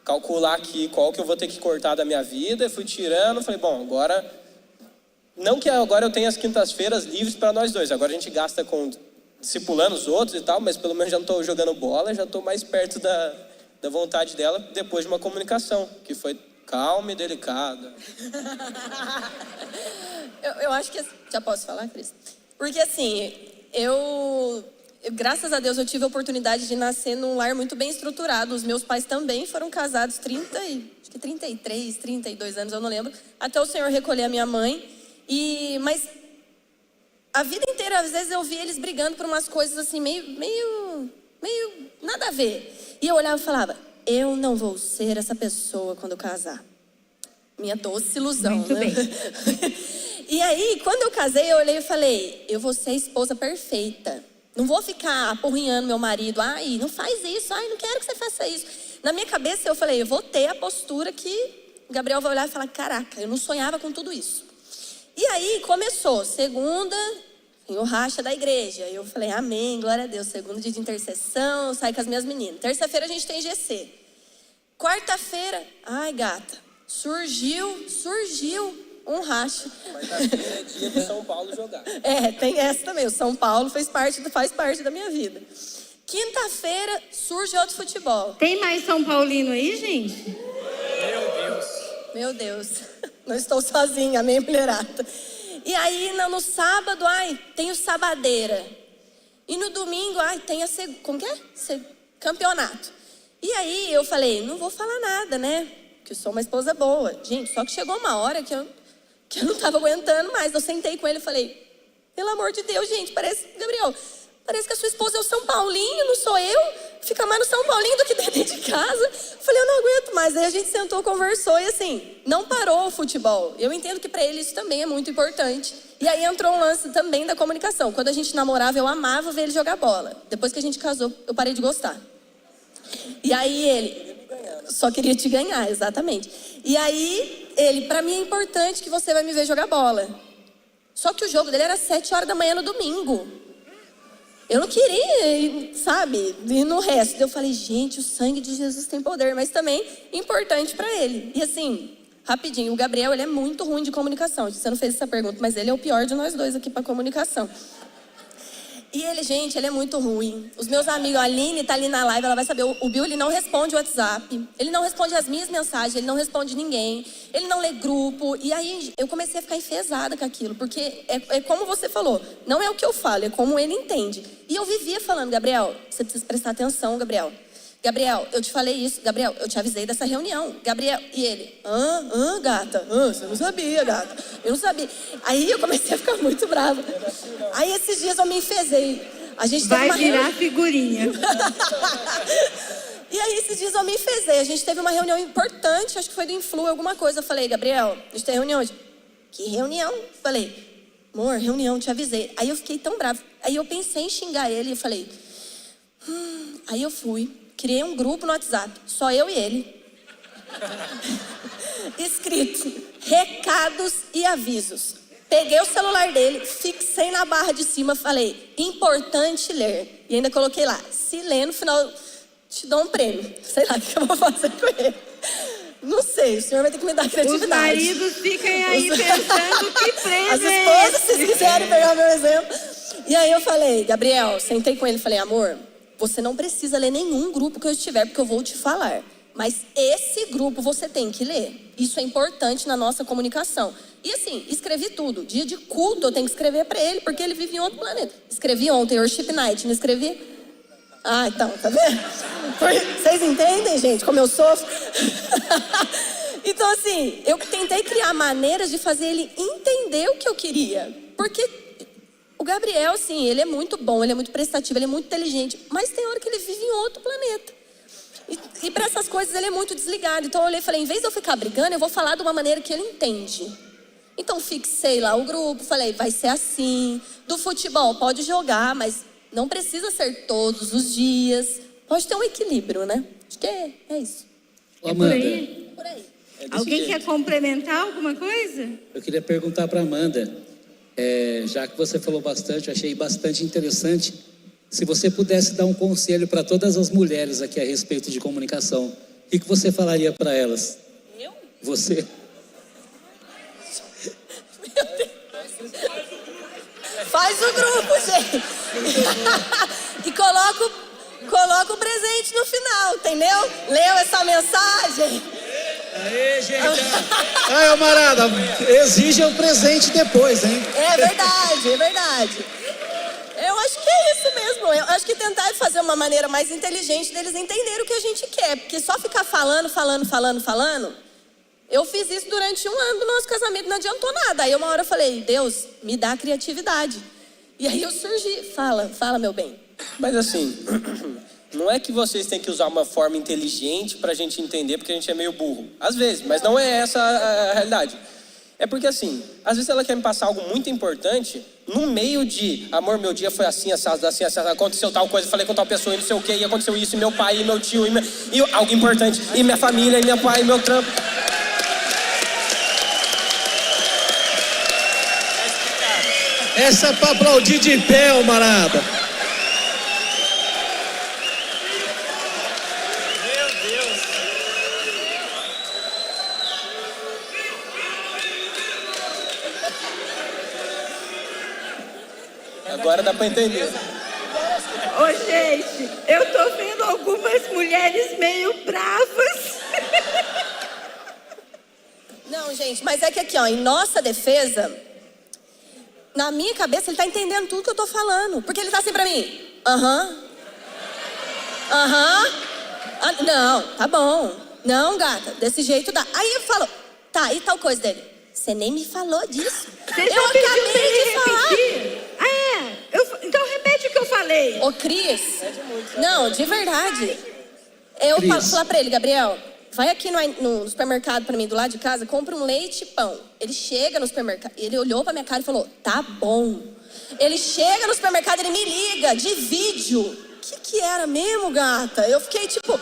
calcular aqui qual que eu vou ter que cortar da minha vida. Eu fui tirando, falei, bom, agora... Não que agora eu tenha as quintas-feiras livres para nós dois, agora a gente gasta com discipulando os outros e tal, mas pelo menos já não estou jogando bola, já estou mais perto da vontade dela depois de uma comunicação, que foi calma e delicada. Eu acho que... Já posso falar, Cris? Porque assim, graças a Deus eu tive a oportunidade de nascer num lar muito bem estruturado. Os meus pais também foram casados 33, 32 anos, eu não lembro. Até o Senhor recolher a minha mãe. Mas a vida inteira, às vezes eu via eles brigando por umas coisas assim, meio nada a ver. E eu olhava e falava, eu não vou ser essa pessoa quando eu casar. Minha doce ilusão, muito né? Bem. E aí, quando eu casei, eu olhei e falei, eu vou ser a esposa perfeita. Não vou ficar apurrinhando meu marido, não faz isso, não quero que você faça isso. Na minha cabeça eu falei, eu vou ter a postura que o Gabriel vai olhar e falar, caraca, eu não sonhava com tudo isso. E aí começou, segunda, o racha da igreja. Eu falei, amém, glória a Deus. Segundo dia de intercessão, eu saio com as minhas meninas. Terça-feira a gente tem GC. Quarta-feira, gata, surgiu um racha. Quarta-feira é dia de São Paulo jogar. Tem essa também. O São Paulo faz parte da minha vida. Quinta-feira surge outro futebol. Tem mais São Paulino aí, gente? Meu Deus. Não estou sozinha, amém, mulherada. E aí, no sábado, tem o Sabadeira. E no domingo, tem como que é? Campeonato. E aí, eu falei, não vou falar nada, né? Que eu sou uma esposa boa. Gente, só que chegou uma hora que eu que eu não tava aguentando mais. Eu sentei com ele e falei, pelo amor de Deus, gente, Gabriel, parece que a sua esposa é o São Paulinho, não sou eu. Fica mais no São Paulinho do que dentro de casa. Eu falei, eu não aguento mais. Aí a gente sentou, conversou e assim, não parou o futebol. Eu entendo que para ele isso também é muito importante. E aí entrou um lance também da comunicação. Quando a gente namorava, eu amava ver ele jogar bola. Depois que a gente casou, eu parei de gostar. E aí ele... Só queria te ganhar, exatamente. E aí ele, para mim é importante que você vai me ver jogar bola. Só que o jogo dele era 7 horas da manhã no domingo. Eu não queria, sabe, ir no resto. Eu falei, gente, o sangue de Jesus tem poder, mas também importante para ele. E assim, rapidinho, o Gabriel, ele é muito ruim de comunicação. Você não fez essa pergunta, mas ele é o pior de nós dois aqui para comunicação. E ele, gente, ele é muito ruim. Os meus amigos, a Aline tá ali na live, ela vai saber. O Bill, ele não responde o WhatsApp. Ele não responde as minhas mensagens, ele não responde ninguém. Ele não lê grupo. E aí eu comecei a ficar enfesada com aquilo. Porque é como você falou, não é o que eu falo, é como ele entende. E eu vivia falando, Gabriel, você precisa prestar atenção, Gabriel. Gabriel, eu te falei isso. Gabriel, eu te avisei dessa reunião. Gabriel, e ele, gata, você não sabia, gata. Eu não sabia. Aí eu comecei a ficar muito brava. Aí esses dias eu me enfezei. A gente teve Vai virar figurinha. E aí esses dias eu me enfezei. A gente teve uma reunião importante, acho que foi do Influ, alguma coisa. Eu falei, Gabriel, a gente tem reunião hoje. Que reunião? Falei, amor, reunião, te avisei. Aí eu fiquei tão brava. Aí eu pensei em xingar ele e falei, Aí eu fui. Criei um grupo no WhatsApp, só eu e ele. Escrito, recados e avisos. Peguei o celular dele, fixei na barra de cima, falei, importante ler. E ainda coloquei lá, se ler no final, te dou um prêmio. Sei lá o que eu vou fazer com ele. Não sei, o senhor vai ter que me dar criatividade. Os maridos fiquem aí pensando que prêmio As esposas, se vocês quiserem pegar meu exemplo. E aí eu falei, Gabriel, sentei com ele e falei, amor, você não precisa ler nenhum grupo que eu estiver, porque eu vou te falar. Mas esse grupo você tem que ler. Isso é importante na nossa comunicação. E assim, escrevi tudo. Dia de culto eu tenho que escrever para ele, porque ele vive em outro planeta. Escrevi ontem, Worship Night, não escrevi? Então, tá vendo? Vocês entendem, gente, como eu sofro? Então assim, eu tentei criar maneiras de fazer ele entender o que eu queria. Porque... o Gabriel, sim, ele é muito bom, ele é muito prestativo, ele é muito inteligente, mas tem hora que ele vive em outro planeta. E para essas coisas ele é muito desligado. Então eu olhei e falei, em vez de eu ficar brigando, eu vou falar de uma maneira que ele entende. Então fixei lá o grupo, falei, vai ser assim. Do futebol, pode jogar, mas não precisa ser todos os dias. Pode ter um equilíbrio, né? Acho que é isso. Amanda, Por aí. Alguém quer complementar alguma coisa? eu queria perguntar para Amanda. Já que você falou bastante, eu achei bastante interessante. Se você pudesse dar um conselho para todas as mulheres aqui a respeito de comunicação, o que você falaria para elas? Eu? Você? Meu Deus. Faz o grupo, gente. E coloca o presente no final, entendeu? Leu essa mensagem? Aê, gente! Ai, Amarada, exige o presente depois, hein? É verdade, é verdade. Eu acho que é isso mesmo. Eu acho que tentar fazer uma maneira mais inteligente deles entenderem o que a gente quer. Porque só ficar falando. Eu fiz isso durante 1 ano do nosso casamento, não adiantou nada. Aí uma hora eu falei, Deus, me dá criatividade. E aí eu surgi. Fala, meu bem. Mas assim, não é que vocês têm que usar uma forma inteligente pra gente entender, porque a gente é meio burro. Às vezes, mas não é essa a realidade. É porque assim, às vezes ela quer me passar algo muito importante, no meio de, amor, meu dia foi assim, assado, aconteceu tal coisa, falei com tal pessoa e não sei o quê, e aconteceu isso, e meu pai, e meu tio, e algo importante, e minha família, e meu pai, e meu trampo. Essa é pra aplaudir de pé, Amarada. Agora dá pra entender. Ô, gente, eu tô vendo algumas mulheres meio bravas. Não, gente, mas é que aqui, ó, em nossa defesa, na minha cabeça ele tá entendendo tudo que eu tô falando. Porque ele tá assim pra mim, não, tá bom. Não, gata, desse jeito dá. Aí eu falo, tá, e tal coisa dele? Você nem me falou disso. Você já pediu pra ele repetir? Então repete o que eu falei. Ô, Cris, não, de verdade. Eu falar pra ele, Gabriel, vai aqui no supermercado pra mim, do lado de casa, compra um leite e pão. Ele chega no supermercado, ele olhou pra minha cara e falou, tá bom. Ele chega no supermercado, ele me liga de vídeo. O que era mesmo, gata? Eu fiquei tipo...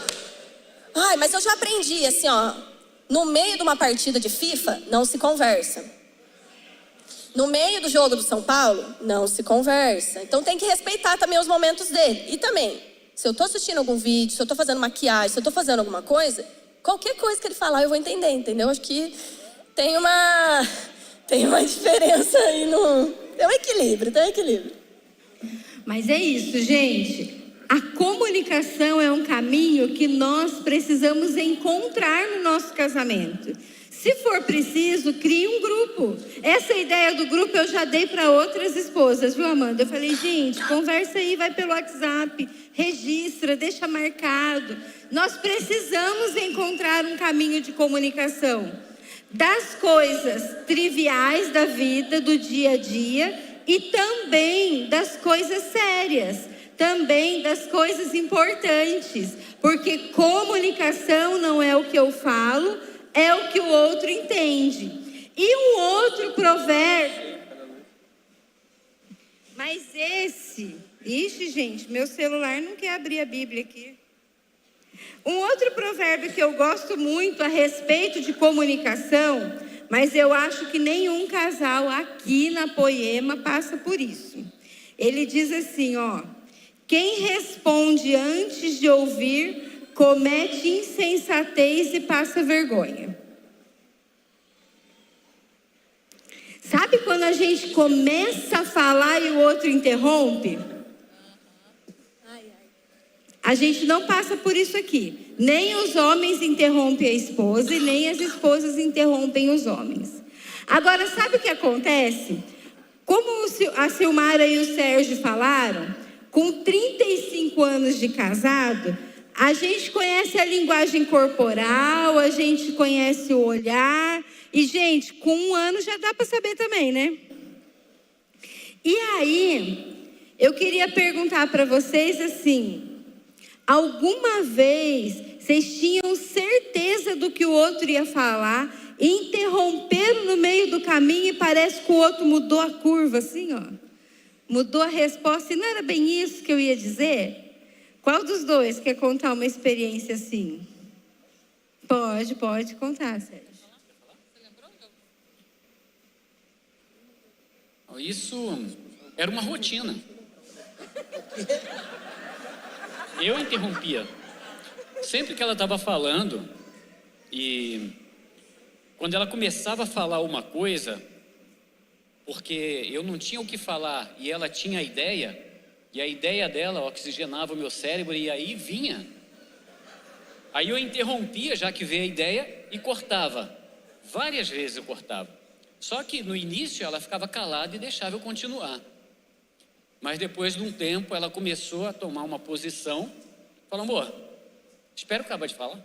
Ai, mas eu já aprendi, assim, ó. No meio de uma partida de FIFA, não se conversa. No meio do jogo do São Paulo, não se conversa. Então tem que respeitar também os momentos dele. E também, se eu tô assistindo algum vídeo, se eu tô fazendo maquiagem, se eu tô fazendo alguma coisa, qualquer coisa que ele falar eu vou entender, entendeu? Acho que tem uma diferença aí no... Tem um equilíbrio. Mas é isso, gente. A comunicação é um caminho que nós precisamos encontrar no nosso casamento. Se for preciso, crie um grupo. Essa ideia do grupo eu já dei para outras esposas, viu, Amanda? Eu falei, gente, conversa aí, vai pelo WhatsApp, registra, deixa marcado. Nós precisamos encontrar um caminho de comunicação das coisas triviais da vida, do dia a dia, e também das coisas sérias, também das coisas importantes, porque comunicação não é o que eu falo, é o que o outro entende. E um outro provérbio, mas ixi, gente, meu celular não quer abrir a Bíblia aqui. Um outro provérbio que eu gosto muito a respeito de comunicação, mas eu acho que nenhum casal aqui na Poema passa por isso. Ele diz assim, ó: quem responde antes de ouvir comete insensatez e passa vergonha. Sabe quando a gente começa a falar e o outro interrompe? A gente não passa por isso aqui. Nem os homens interrompem a esposa e nem as esposas interrompem os homens. Agora, sabe o que acontece? Como a Silmara e o Sérgio falaram, com 35 anos de casado, a gente conhece a linguagem corporal, a gente conhece o olhar. E, gente, com 1 ano já dá para saber também, né? E aí, eu queria perguntar para vocês assim: alguma vez vocês tinham certeza do que o outro ia falar, interromperam no meio do caminho e parece que o outro mudou a curva assim, ó? Mudou a resposta e não era bem isso que eu ia dizer? Qual dos dois quer contar uma experiência assim? Pode contar, Sérgio. Isso era uma rotina. Eu interrompia. Sempre que ela estava falando, e quando ela começava a falar uma coisa, porque eu não tinha o que falar e ela tinha a ideia, e a ideia dela oxigenava o meu cérebro e aí vinha. Aí eu interrompia, já que veio a ideia, e cortava. Várias vezes eu cortava. Só que no início ela ficava calada e deixava eu continuar. Mas depois de um tempo ela começou a tomar uma posição, falou: amor, espera eu acabar de falar.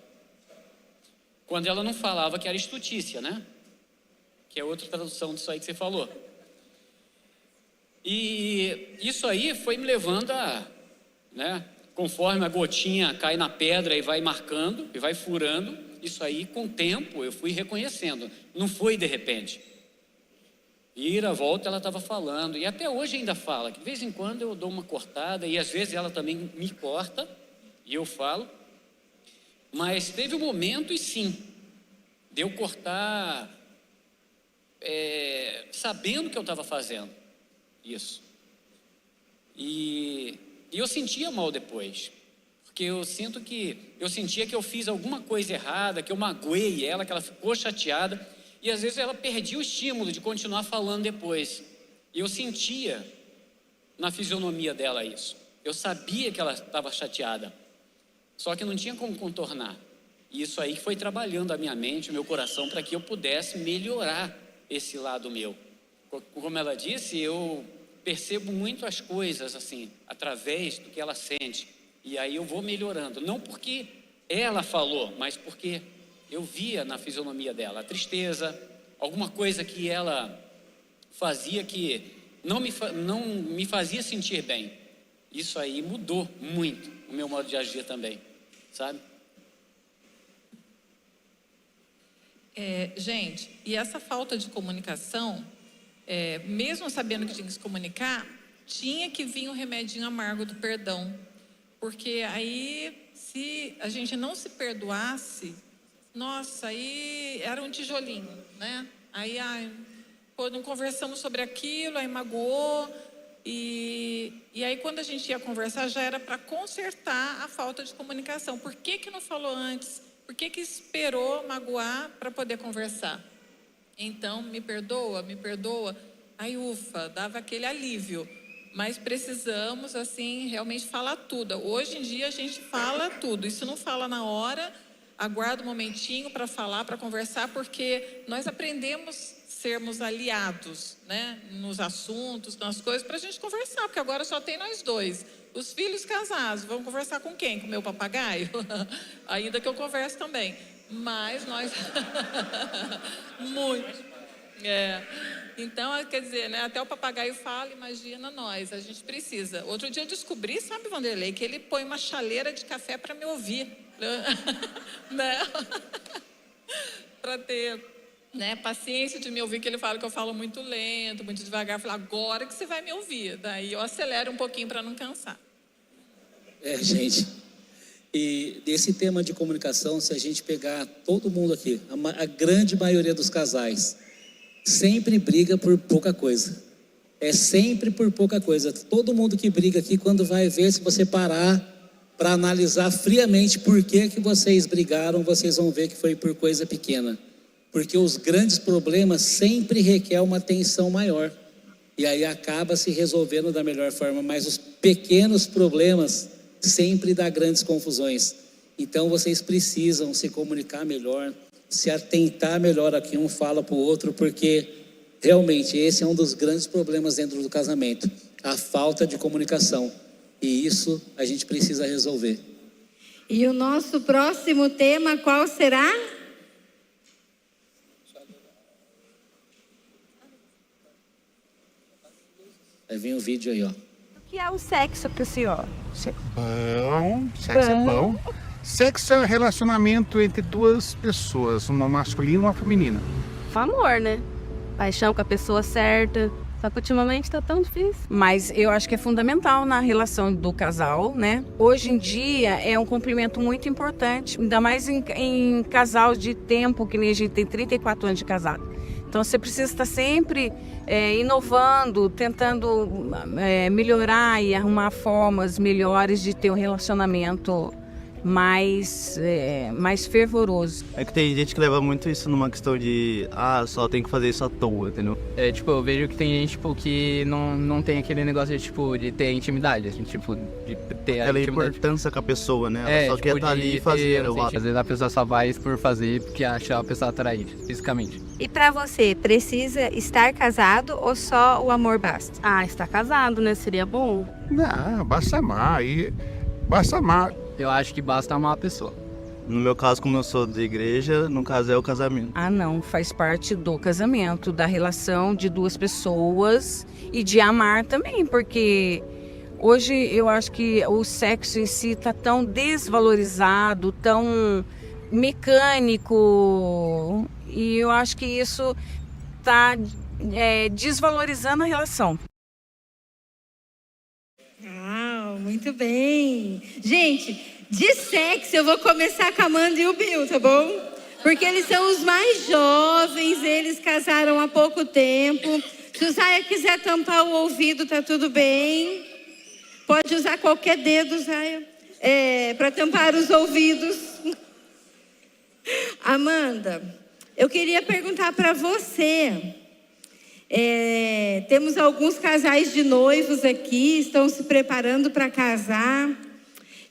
Quando ela não falava, que era estutícia, né? Que é outra tradução disso aí que você falou. E isso aí foi me levando a, né, conforme a gotinha cai na pedra e vai marcando, e vai furando, isso aí com o tempo eu fui reconhecendo. Não foi de repente. Ir à volta ela estava falando, e até hoje ainda fala, que de vez em quando eu dou uma cortada, e às vezes ela também me corta, e eu falo. Mas teve um momento, e sim, de eu cortar, sabendo que eu estava fazendo isso. E eu sentia mal depois, porque eu sentia que eu fiz alguma coisa errada, que eu magoei ela, que ela ficou chateada, e às vezes ela perdia o estímulo de continuar falando depois. E eu sentia na fisionomia dela isso. Eu sabia que ela estava chateada, só que não tinha como contornar. E isso aí foi trabalhando a minha mente, o meu coração, para que eu pudesse melhorar esse lado meu. Como ela disse, eu percebo muito as coisas assim, através do que ela sente. E aí eu vou melhorando. Não porque ela falou, mas porque eu via na fisionomia dela a tristeza, alguma coisa que ela fazia que não me fazia sentir bem. Isso aí mudou muito o meu modo de agir também, sabe? Gente, e essa falta de comunicação, mesmo sabendo que tinha que se comunicar, tinha que vir o remedinho amargo do perdão. Porque aí, se a gente não se perdoasse, nossa, aí era um tijolinho, né? Aí, pô, não conversamos sobre aquilo, aí magoou. E aí, quando a gente ia conversar, já era para consertar a falta de comunicação. Por que não falou antes? Por que esperou magoar para poder conversar? Então, me perdoa. Aí, ufa, dava aquele alívio. Mas precisamos, assim, realmente falar tudo. Hoje em dia, a gente fala tudo. E se não fala na hora, aguarda um momentinho para falar, para conversar, porque nós aprendemos sermos aliados, né? Nos assuntos, nas coisas, para a gente conversar, porque agora só tem nós dois. Os filhos casados, vamos conversar com quem? Com o meu papagaio? Ainda que eu converse também. Mas nós... Muito. Então, quer dizer, né, até o papagaio fala, imagina nós, a gente precisa. Outro dia eu descobri, sabe, Vanderlei, que ele põe uma chaleira de café para me ouvir. Né? Para ter, né, paciência de me ouvir, que ele fala que eu falo muito lento, muito devagar. Eu falo, agora que você vai me ouvir. Daí eu acelero um pouquinho para não cansar. Gente, e desse tema de comunicação, se a gente pegar todo mundo aqui, a grande maioria dos casais, sempre briga por pouca coisa. É sempre por pouca coisa. Todo mundo que briga aqui, quando vai ver, se você parar para analisar friamente por que vocês brigaram, vocês vão ver que foi por coisa pequena. Porque os grandes problemas sempre requerem uma atenção maior. E aí acaba se resolvendo da melhor forma. Mas os pequenos problemas sempre dão grandes confusões. Então vocês precisam se comunicar melhor, se atentar melhor a que um fala para o outro, porque realmente esse é um dos grandes problemas dentro do casamento, a falta de comunicação, e isso a gente precisa resolver. E o nosso próximo tema qual será? Vai vir um vídeo aí, ó. O que é o sexo para o senhor? Bom, sexo é bom. Sexo é um relacionamento entre duas pessoas, uma masculina e uma feminina. Amor, né? Paixão com a pessoa certa. Só que ultimamente tá tão difícil. Mas eu acho que é fundamental na relação do casal, né? Hoje em dia é um complemento muito importante, ainda mais em casal de tempo, que nem a gente tem 34 anos de casado. Então você precisa estar sempre inovando, tentando melhorar e arrumar formas melhores de ter um relacionamento mais fervoroso. É que tem gente que leva muito isso numa questão de só tem que fazer isso à toa, entendeu? Eu vejo que tem gente, que não tem aquele negócio de ter intimidade, assim, de ter aquela importância com a pessoa, né? Ela só quer estar ali e fazer. Às vezes a pessoa só vai por fazer porque acha a pessoa atraída, fisicamente. E pra você, precisa estar casado ou só o amor basta? Estar casado, né? Seria bom. Não, basta amar. Basta amar. Eu acho que basta amar a pessoa. No meu caso, como eu sou de igreja, no caso é o casamento. Não, faz parte do casamento, da relação de duas pessoas e de amar também, porque hoje eu acho que o sexo em si está tão desvalorizado, tão mecânico, e eu acho que isso está desvalorizando a relação. Muito bem. Gente, de sexo eu vou começar com a Amanda e o Bill, tá bom? Porque eles são os mais jovens, eles casaram há pouco tempo. Se o Zaya quiser tampar o ouvido, tá tudo bem. Pode usar qualquer dedo, Zaya, para tampar os ouvidos. Amanda, eu queria perguntar para você... temos alguns casais de noivos aqui, estão se preparando para casar.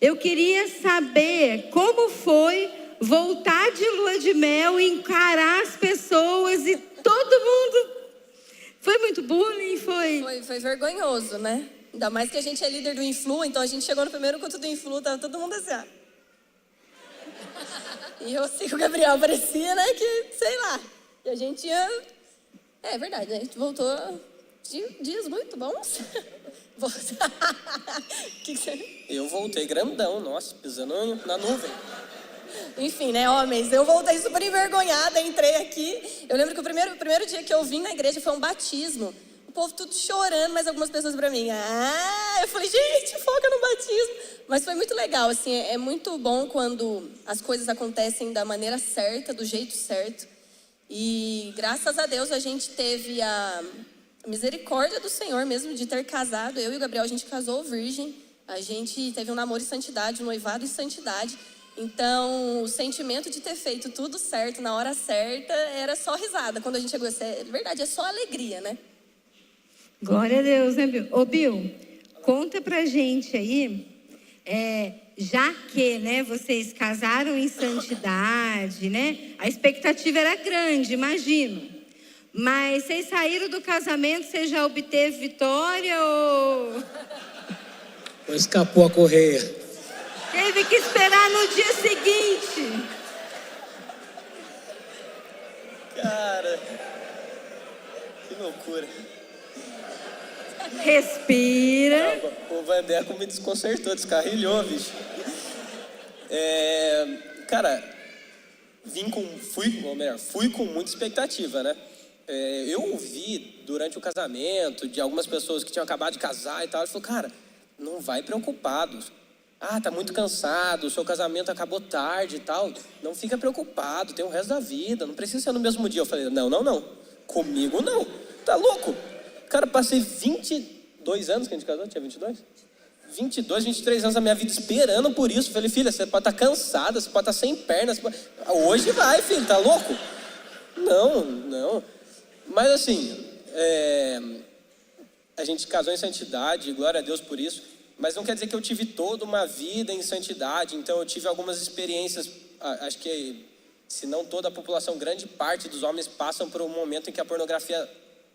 Eu queria saber como foi voltar de lua de mel e encarar as pessoas e todo mundo... Foi muito bullying? Foi vergonhoso, né? Ainda mais que a gente é líder do Influ, então a gente chegou no primeiro culto do Influ, tava todo mundo assim, E eu sei que o Gabriel parecia, né, que, sei lá. E a gente ia... É verdade, né? A gente voltou de dias muito bons. Que você... Eu voltei grandão, nossa, pisando na nuvem. Enfim, né, homens? Eu voltei super envergonhada, entrei aqui. Eu lembro que o primeiro dia que eu vim na igreja foi um batismo. O povo tudo chorando, mas algumas pessoas pra mim. Eu falei, gente, foca no batismo. Mas foi muito legal, assim, é muito bom quando as coisas acontecem da maneira certa, do jeito certo. E graças a Deus a gente teve a misericórdia do Senhor mesmo de ter casado. Eu e o Gabriel, a gente casou virgem. A gente teve um namoro em santidade, um noivado em santidade. Então, o sentimento de ter feito tudo certo na hora certa era só risada. Quando a gente chegou, é verdade, é só alegria, né? Glória a Deus, né, Bill? Ô, Bill, conta pra gente aí, já que, né, vocês casaram em santidade, né? A expectativa era grande, imagino. Mas vocês saíram do casamento, você já obteve vitória ou escapou a correia? Teve que esperar no dia seguinte? Cara, que loucura. Respira. O Vandeco me desconcertou, descarrilhou, bicho. Cara, fui com muita expectativa, né? Eu ouvi durante o casamento de algumas pessoas que tinham acabado de casar e tal, eles falaram, cara, não vai preocupado. Tá muito cansado, o seu casamento acabou tarde e tal. Não fica preocupado, tem o resto da vida, não precisa ser no mesmo dia. Eu falei, não, comigo não, tá louco? Cara, passei 22 anos que a gente casou, tinha 22? 22, 23 anos da minha vida esperando por isso. Eu falei, filha, você pode estar cansada, você pode estar sem pernas. Hoje vai, filho, tá louco? Não. Mas assim, a gente casou em santidade, glória a Deus por isso. Mas não quer dizer que eu tive toda uma vida em santidade. Então eu tive algumas experiências, acho que se não toda a população, grande parte dos homens passam por um momento em que a pornografia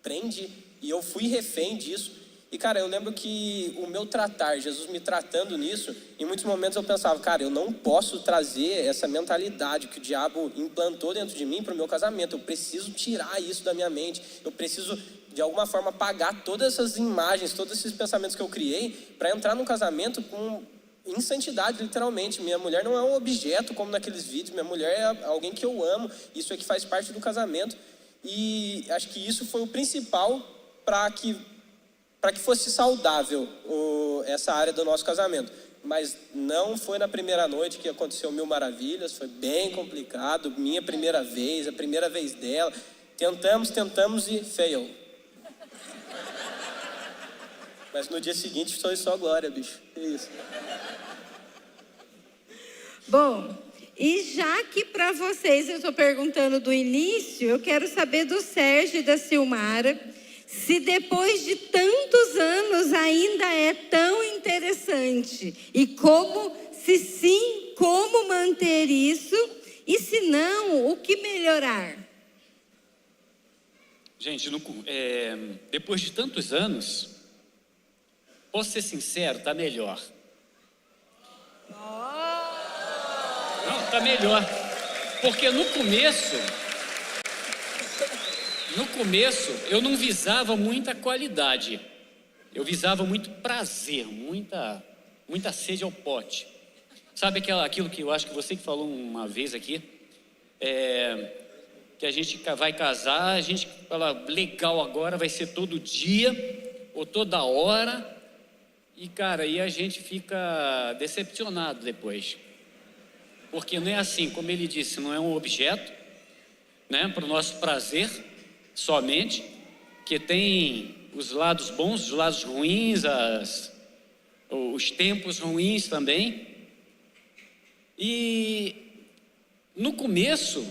prende, e eu fui refém disso. E cara, eu lembro que o meu tratar, Jesus me tratando nisso, em muitos momentos eu pensava, cara, eu não posso trazer essa mentalidade que o diabo implantou dentro de mim para o meu casamento. Eu preciso tirar isso da minha mente, eu preciso de alguma forma apagar todas essas imagens, todos esses pensamentos que eu criei para entrar num casamento com insantidade, literalmente. Minha mulher não é um objeto como naqueles vídeos, minha mulher é alguém que eu amo, isso é que faz parte do casamento. E acho que isso foi o principal para que fosse saudável essa área do nosso casamento. Mas não foi na primeira noite que aconteceu 1000 maravilhas, foi bem complicado, minha primeira vez, a primeira vez dela. Tentamos e fail. Mas no dia seguinte foi só glória, bicho. É isso. Bom, e já que para vocês eu estou perguntando do início, eu quero saber do Sérgio e da Silmara, se depois de tantos anos ainda é tão interessante. E se sim, como manter isso? E se não, o que melhorar? Gente, depois de tantos anos, posso ser sincero, tá melhor. Não, tá melhor. Porque no começo eu não visava muita qualidade. Eu visava muito prazer, muita sede ao pote. Sabe aquilo que eu acho que você que falou uma vez aqui, que a gente vai casar, a gente fala, legal, agora vai ser todo dia ou toda hora, e cara, aí a gente fica decepcionado depois, porque não é assim, como ele disse, não é um objeto, né, para o nosso prazer somente, que tem os lados bons, os lados ruins, os tempos ruins também. E no começo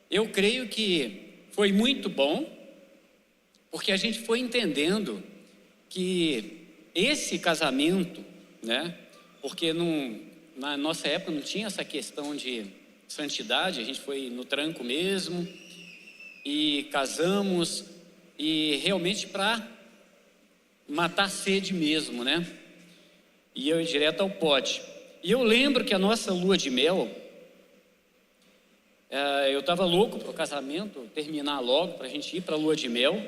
eu creio que foi muito bom, porque a gente foi entendendo que esse casamento, né, porque na nossa época não tinha essa questão de santidade, a gente foi no tranco mesmo, e casamos, e realmente para matar a sede mesmo, né, e eu ia direto ao pote. E eu lembro que a nossa lua de mel, Eu estava louco para o casamento terminar logo, para a gente ir para a lua de mel.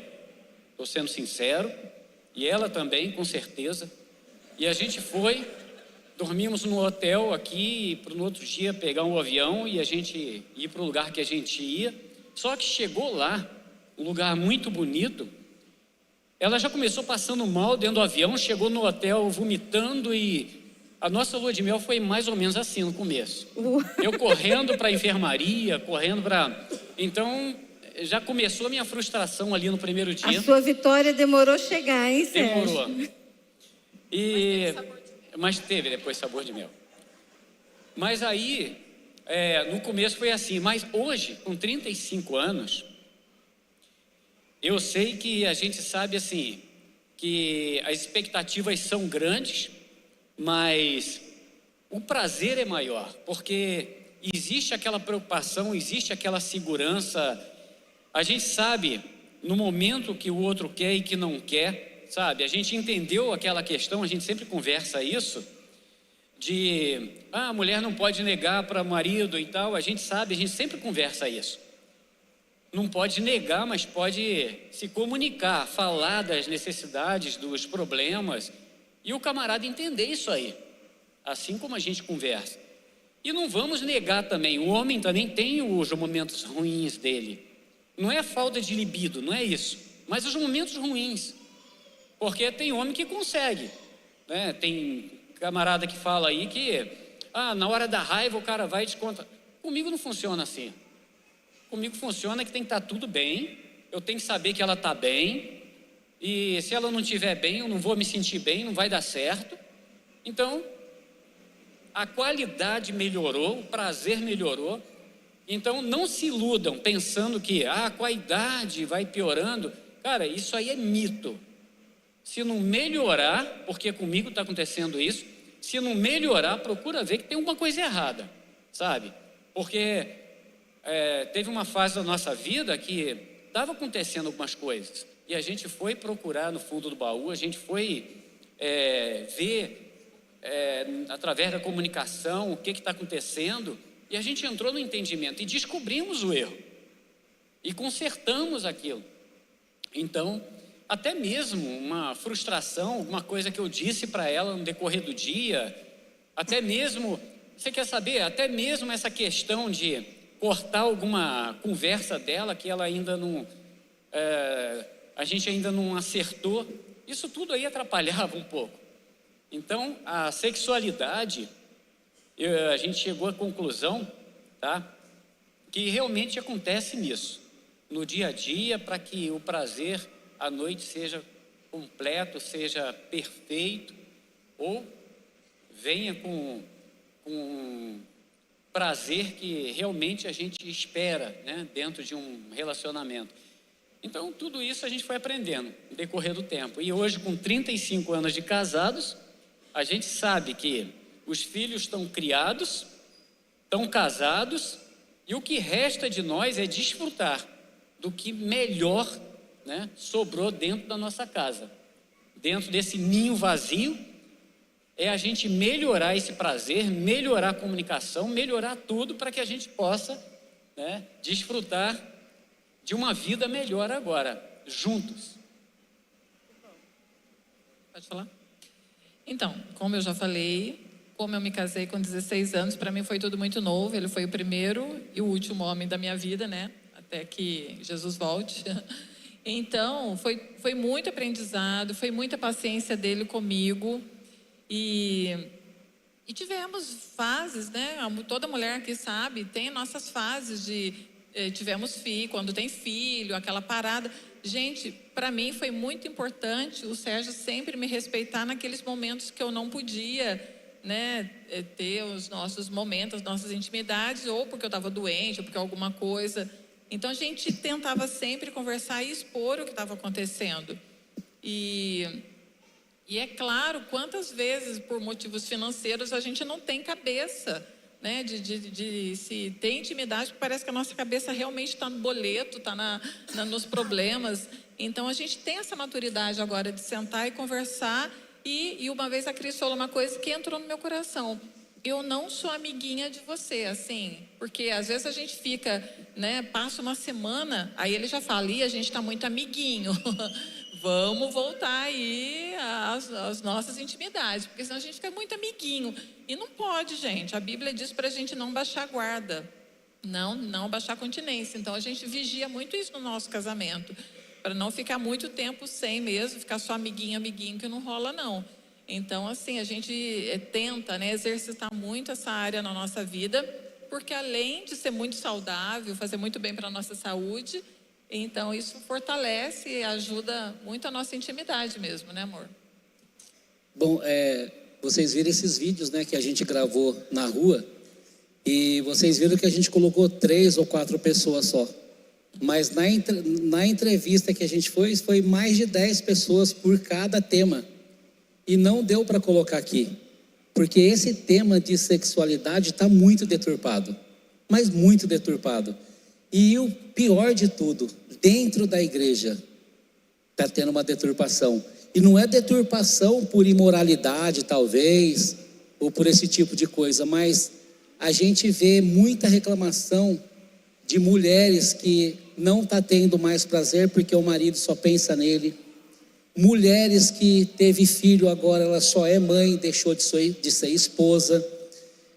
Estou sendo sincero. E ela também, com certeza. E a gente foi, dormimos no hotel aqui, para no outro dia pegar um avião e a gente ir para o lugar que a gente ia. Só que chegou lá, um lugar muito bonito. Ela já começou passando mal dentro do avião, chegou no hotel vomitando e a nossa lua de mel foi mais ou menos assim no começo. Eu correndo para a enfermaria, correndo para... Então, já começou a minha frustração ali no primeiro dia. A sua vitória demorou a chegar, hein, Sérgio? Demorou. Mas teve depois sabor de mel. Mas aí, no começo foi assim. Mas hoje, com 35 anos, eu sei que a gente sabe assim, que as expectativas são grandes, mas o prazer é maior, porque existe aquela preocupação, existe aquela segurança. A gente sabe no momento que o outro quer e que não quer, sabe? A gente entendeu aquela questão, a gente sempre conversa isso, de a mulher não pode negar para o marido e tal, a gente sabe, a gente sempre conversa isso. Não pode negar, mas pode se comunicar, falar das necessidades, dos problemas, e o camarada entender isso aí, assim como a gente conversa. E não vamos negar também, o homem também tem os momentos ruins dele. Não é falta de libido, não é isso, mas os momentos ruins. Porque tem homem que consegue, né? Tem camarada que fala aí que na hora da raiva o cara vai e desconta. Comigo não funciona assim. Comigo funciona que tem que estar tudo bem, eu tenho que saber que ela está bem, e se ela não estiver bem, eu não vou me sentir bem, não vai dar certo. Então, a qualidade melhorou, o prazer melhorou. Então, não se iludam pensando que com a idade vai piorando. Cara, isso aí é mito. Se não melhorar, porque comigo está acontecendo isso, se não melhorar, procura ver que tem alguma coisa errada, sabe? Porque teve uma fase da nossa vida que estava acontecendo algumas coisas e a gente foi procurar no fundo do baú, a gente foi ver através da comunicação o que está acontecendo e a gente entrou no entendimento e descobrimos o erro e consertamos aquilo. Então, até mesmo uma frustração, alguma coisa que eu disse para ela no decorrer do dia, até mesmo, você quer saber, até mesmo essa questão de cortar alguma conversa dela que ela ainda não, a gente ainda não acertou, isso tudo aí atrapalhava um pouco. Então, a sexualidade, a gente chegou à conclusão, tá, que realmente acontece nisso, no dia a dia, para que o prazer à noite seja completo, seja perfeito, ou venha com prazer que realmente a gente espera, né, dentro de um relacionamento. Então, tudo isso a gente foi aprendendo no decorrer do tempo. E hoje, com 35 anos de casados, a gente sabe que os filhos estão criados, estão casados, e o que resta de nós é desfrutar do que melhor, né, sobrou dentro da nossa casa. Dentro desse ninho vazio, é a gente melhorar esse prazer, melhorar a comunicação, melhorar tudo para que a gente possa, né, desfrutar de uma vida melhor agora, juntos. Pode falar? Então, como eu já falei, como eu me casei com 16 anos, para mim foi tudo muito novo. Ele foi o primeiro e o último homem da minha vida, né? Até que Jesus volte. Então, foi muito aprendizado, foi muita paciência dele comigo. E tivemos fases, né? Toda mulher que sabe tem nossas fases de tivemos filho, quando tem filho, aquela parada. Gente, para mim foi muito importante o Sérgio sempre me respeitar naqueles momentos que eu não podia, né, ter os nossos momentos, as nossas intimidades, ou porque eu estava doente, ou porque alguma coisa. Então a gente tentava sempre conversar e expor o que estava acontecendo. E é claro, quantas vezes por motivos financeiros a gente não tem cabeça, né, de se ter intimidade, porque parece que a nossa cabeça realmente está no boleto, está nos problemas. Então a gente tem essa maturidade agora de sentar e conversar. E uma vez a Cris falou uma coisa que entrou no meu coração. eu não sou amiguinha de você, assim, porque às vezes a gente fica, né, passa uma semana, aí ele já fala, e a gente está muito amiguinho, vamos voltar aí às nossas intimidades, porque senão a gente fica muito amiguinho, e não pode, gente, a Bíblia diz para a gente não baixar a guarda, não baixar a continência, então a gente vigia muito isso no nosso casamento, para não ficar muito tempo sem mesmo, ficar só amiguinho, que não rola não. Então, assim, a gente tenta, né, exercitar muito essa área na nossa vida, porque além de ser muito saudável, fazer muito bem para a nossa saúde, então isso fortalece e ajuda muito a nossa intimidade mesmo, né, amor? Bom, vocês viram esses vídeos, né, que a gente gravou na rua, e vocês viram que a gente colocou 3 ou 4 pessoas só. Mas na entrevista que a gente foi mais de 10 pessoas por cada tema. E não deu para colocar aqui, porque esse tema de sexualidade está muito deturpado, mas muito deturpado. E o pior de tudo, dentro da igreja está tendo uma deturpação. E não é deturpação por imoralidade, talvez, ou por esse tipo de coisa, mas a gente vê muita reclamação de mulheres que não estão tendo mais prazer porque o marido só pensa nele. Mulheres que teve filho, agora ela só é mãe, deixou de ser esposa.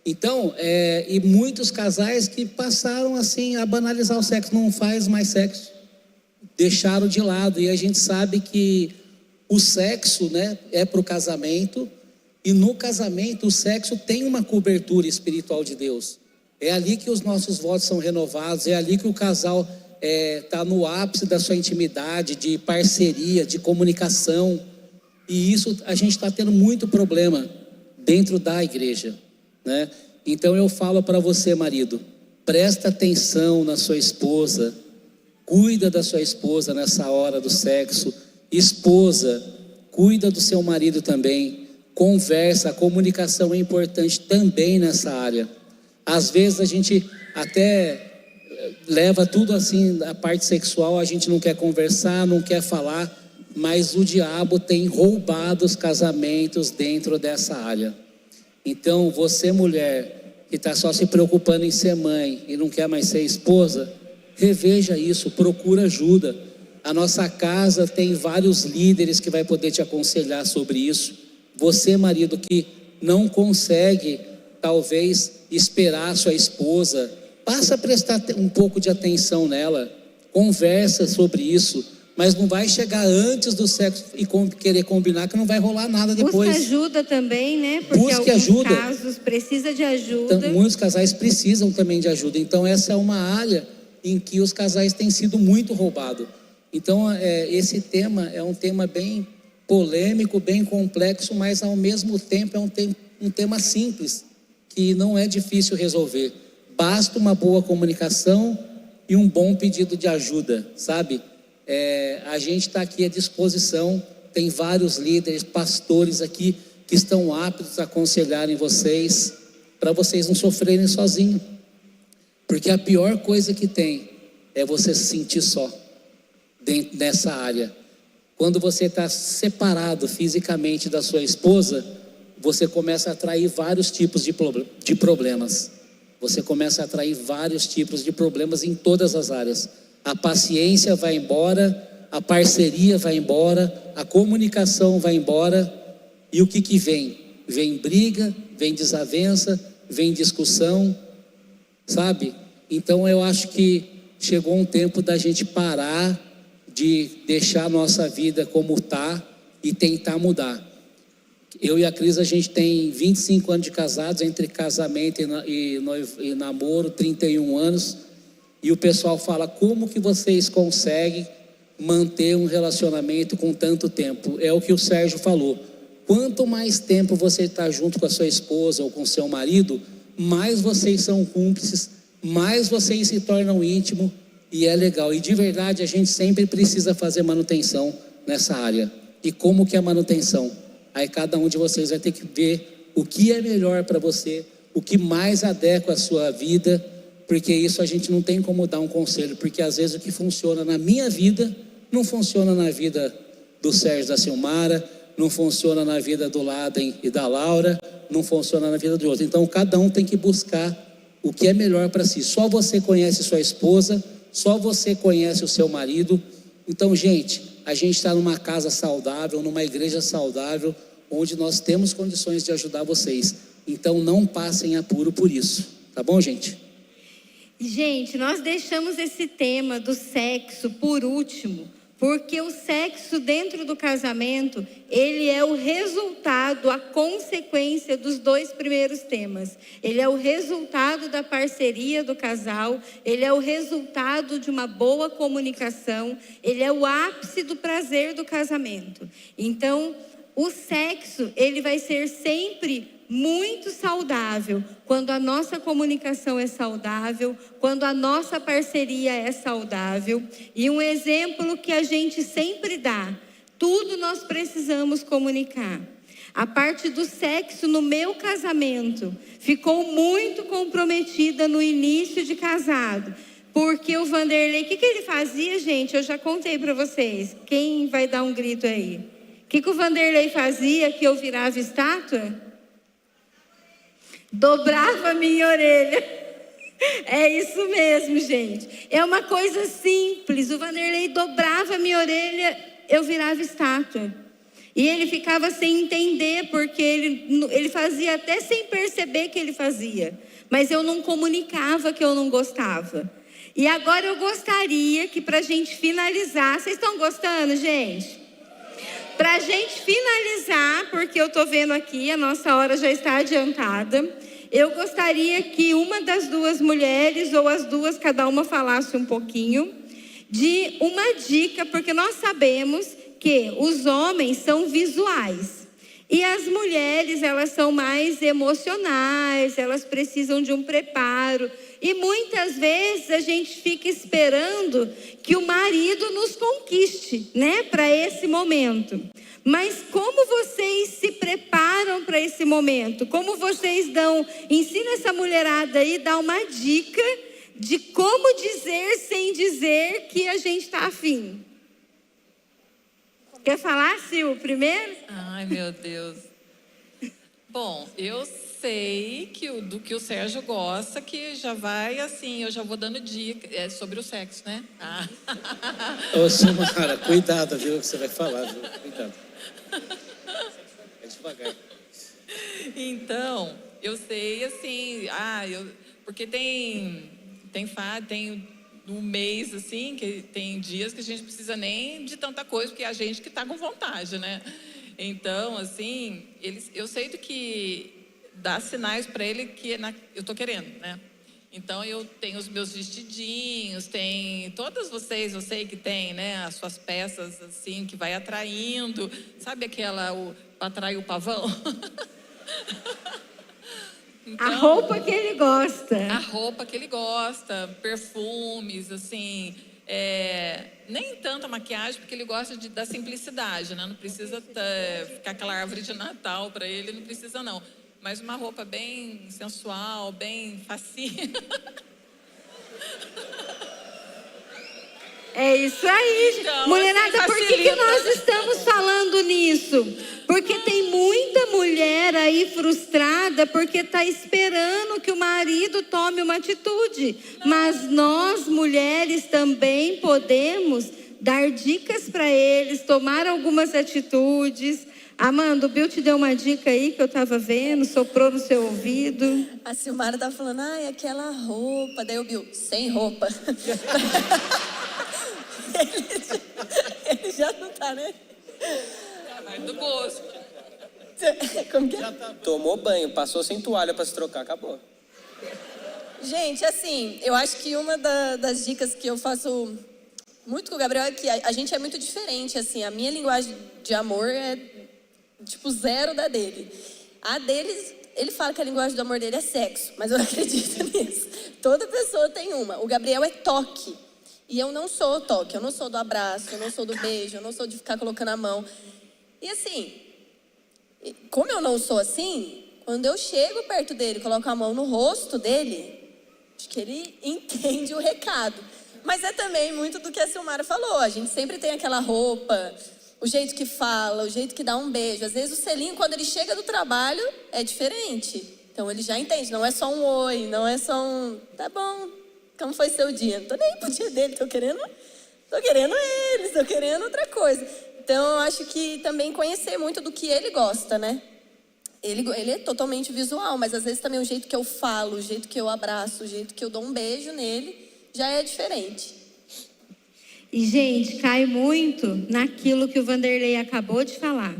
Então, e muitos casais que passaram assim a banalizar o sexo, não faz mais sexo, deixaram de lado. E a gente sabe que o sexo, né, é para o casamento, e no casamento o sexo tem uma cobertura espiritual de Deus. É ali que os nossos votos são renovados, é ali que o casal está no ápice da sua intimidade, de parceria, de comunicação. E isso a gente está tendo muito problema dentro da igreja, né? Então eu falo para você, marido, presta atenção na sua esposa, cuida da sua esposa nessa hora do sexo. Esposa, cuida do seu marido também, conversa, a comunicação é importante também nessa área. Às vezes a gente até leva tudo assim, a parte sexual, a gente não quer conversar, não quer falar, mas o diabo tem roubado os casamentos dentro dessa área. Então, você mulher que está só se preocupando em ser mãe e não quer mais ser esposa, reveja isso, procura ajuda. A nossa casa tem vários líderes que vai poder te aconselhar sobre isso. Você, marido, que não consegue, talvez, esperar a sua esposa, passa a prestar um pouco de atenção nela, conversa sobre isso, mas não vai chegar antes do sexo e querer combinar que não vai rolar nada depois. Busca ajuda também, né? Porque Busque alguns ajuda. casos precisa de ajuda. Então, muitos casais precisam também de ajuda. Então essa é uma área em que os casais têm sido muito roubados. Então esse tema é um tema bem polêmico, bem complexo, mas ao mesmo tempo é um tema simples, que não é difícil resolver. Basta uma boa comunicação e um bom pedido de ajuda, sabe? A gente está aqui à disposição, tem vários líderes, pastores aqui que estão aptos a aconselharem vocês, para vocês não sofrerem sozinhos. Porque a pior coisa que tem é você se sentir só dentro dessa área. Quando você está separado fisicamente da sua esposa, você começa a atrair vários tipos de problemas. Você começa a atrair vários tipos de problemas em todas as áreas. A paciência vai embora, a parceria vai embora, a comunicação vai embora. E o que vem? Vem briga, vem desavença, vem discussão, sabe? Então eu acho que chegou um tempo da gente parar de deixar a nossa vida como está e tentar mudar. Eu e a Cris, a gente tem 25 anos de casados, entre casamento e namoro, 31 anos. E o pessoal fala, como que vocês conseguem manter um relacionamento com tanto tempo? É o que o Sérgio falou. Quanto mais tempo você está junto com a sua esposa ou com o seu marido, mais vocês são cúmplices, mais vocês se tornam íntimos, e é legal. E de verdade, a gente sempre precisa fazer manutenção nessa área. E como que é a manutenção? Aí cada um de vocês vai ter que ver o que é melhor para você, o que mais adequa à sua vida, porque isso a gente não tem como dar um conselho, porque às vezes o que funciona na minha vida, não funciona na vida do Sérgio da Silmara, não funciona na vida do Laden e da Laura, não funciona na vida do outro. Então, cada um tem que buscar o que é melhor para si. Só você conhece sua esposa, só você conhece o seu marido. Então, gente, a gente está numa casa saudável, numa igreja saudável, onde nós temos condições de ajudar vocês. Então, não passem apuro por isso. Tá bom, gente? Gente, nós deixamos esse tema do sexo por último, porque o sexo dentro do casamento, ele é o resultado, a consequência dos 2 primeiros temas. Ele é o resultado da parceria do casal, ele é o resultado de uma boa comunicação, ele é o ápice do prazer do casamento. Então, o sexo, ele vai ser sempre muito saudável quando a nossa comunicação é saudável, quando a nossa parceria é saudável. E um exemplo que a gente sempre dá: tudo nós precisamos comunicar. A parte do sexo no meu casamento ficou muito comprometida no início de casado, porque o Vanderlei, o que ele fazia, gente? Eu já contei para vocês. Quem vai dar um grito aí? O que o Vanderlei fazia que eu virava estátua? Dobrava a minha orelha. É isso mesmo, gente. É uma coisa simples. O Vanderlei dobrava a minha orelha, eu virava estátua. E ele ficava sem entender, porque ele fazia até sem perceber que ele fazia. Mas eu não comunicava que eu não gostava. E agora eu gostaria que, para a gente finalizar... Vocês estão gostando, gente? Para a gente finalizar, porque eu estou vendo aqui, a nossa hora já está adiantada, eu gostaria que uma das 2 mulheres, ou as 2, cada uma falasse um pouquinho, de uma dica, porque nós sabemos que os homens são visuais. E as mulheres, elas são mais emocionais, elas precisam de um preparo. E muitas vezes a gente fica esperando que o marido nos conquiste, né, para esse momento. Mas como vocês se preparam para esse momento? Como vocês ensina essa mulherada aí, dá uma dica de como dizer sem dizer que a gente está afim. Quer falar, Sil, primeiro? Ai, meu Deus. Bom, eu sei do que o Sérgio gosta, que já vai assim, eu já vou dando dica sobre o sexo, né? Ô, Silmara, cuidado, viu, que você vai falar, viu? Cuidado. É devagar. Então, eu sei assim, porque tem um mês assim, que tem dias que a gente precisa nem de tanta coisa, porque é a gente que está com vontade, né? Então, assim, eu sei do que dá sinais para ele que eu tô querendo, né? Então, eu tenho os meus vestidinhos, tem todas vocês, eu sei que tem, né? As suas peças, assim, que vai atraindo. Sabe para atrair o pavão? Então, a roupa que ele gosta. A roupa que ele gosta, perfumes, assim... nem tanto a maquiagem, porque ele gosta da simplicidade, né? Não precisa ficar aquela árvore de Natal para ele, não precisa não. Mas uma roupa bem sensual, bem facinha. É isso aí, então, mulherada, assim, por que nós estamos falando nisso? Porque tem muita mulher aí frustrada porque está esperando que o marido tome uma atitude. Mas nós, mulheres, também podemos dar dicas para eles, tomar algumas atitudes. Amanda, o Bill te deu uma dica aí que eu estava vendo, soprou no seu ouvido. A Silmara tá falando, aquela roupa. Daí o Bill, sem roupa. ele já não tá, né? Vai do gosto. Como que é? Tomou banho, passou sem toalha para se trocar, acabou. Gente, assim, eu acho que uma das dicas que eu faço muito com o Gabriel é que a gente é muito diferente, assim. A minha linguagem de amor é, tipo, 0 da dele. A deles, ele fala que a linguagem do amor dele é sexo, mas eu não acredito nisso. Toda pessoa tem uma. O Gabriel é toque. E eu não sou toque, eu não sou do abraço, eu não sou do beijo, eu não sou de ficar colocando a mão. E assim, como eu não sou assim, quando eu chego perto dele, coloco a mão no rosto dele, acho que ele entende o recado. Mas é também muito do que a Silmara falou. A gente sempre tem aquela roupa O jeito que fala, o jeito que dá um beijo. Às vezes o selinho, quando ele chega do trabalho, é diferente. Então ele já entende, não é só um oi, não é só um... Tá bom, como foi seu dia? Não tô nem pro dia dele, tô querendo eles, tô querendo outra coisa. Então eu acho que também conhecer muito do que ele gosta, né? Ele é totalmente visual, mas às vezes também o jeito que eu falo, o jeito que eu abraço, o jeito que eu dou um beijo nele, já é diferente. E, gente, cai muito naquilo que o Vanderlei acabou de falar.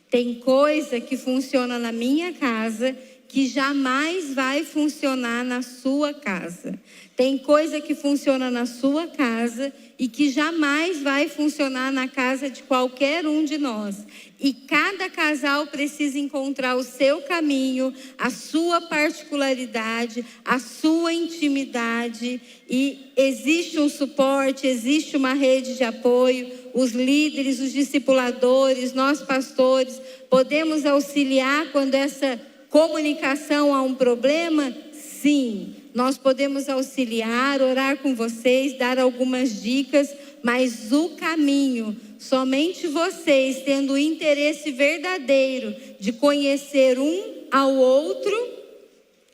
Tem coisa que funciona na minha casa que jamais vai funcionar na sua casa. Tem coisa que funciona na sua casa e que jamais vai funcionar na casa de qualquer um de nós. E cada casal precisa encontrar o seu caminho, a sua particularidade, a sua intimidade. E existe um suporte, existe uma rede de apoio. Os líderes, os discipuladores, nós pastores, podemos auxiliar quando essa comunicação há um problema? Sim. Nós podemos auxiliar, orar com vocês, dar algumas dicas, mas o caminho, somente vocês tendo o interesse verdadeiro de conhecer um ao outro,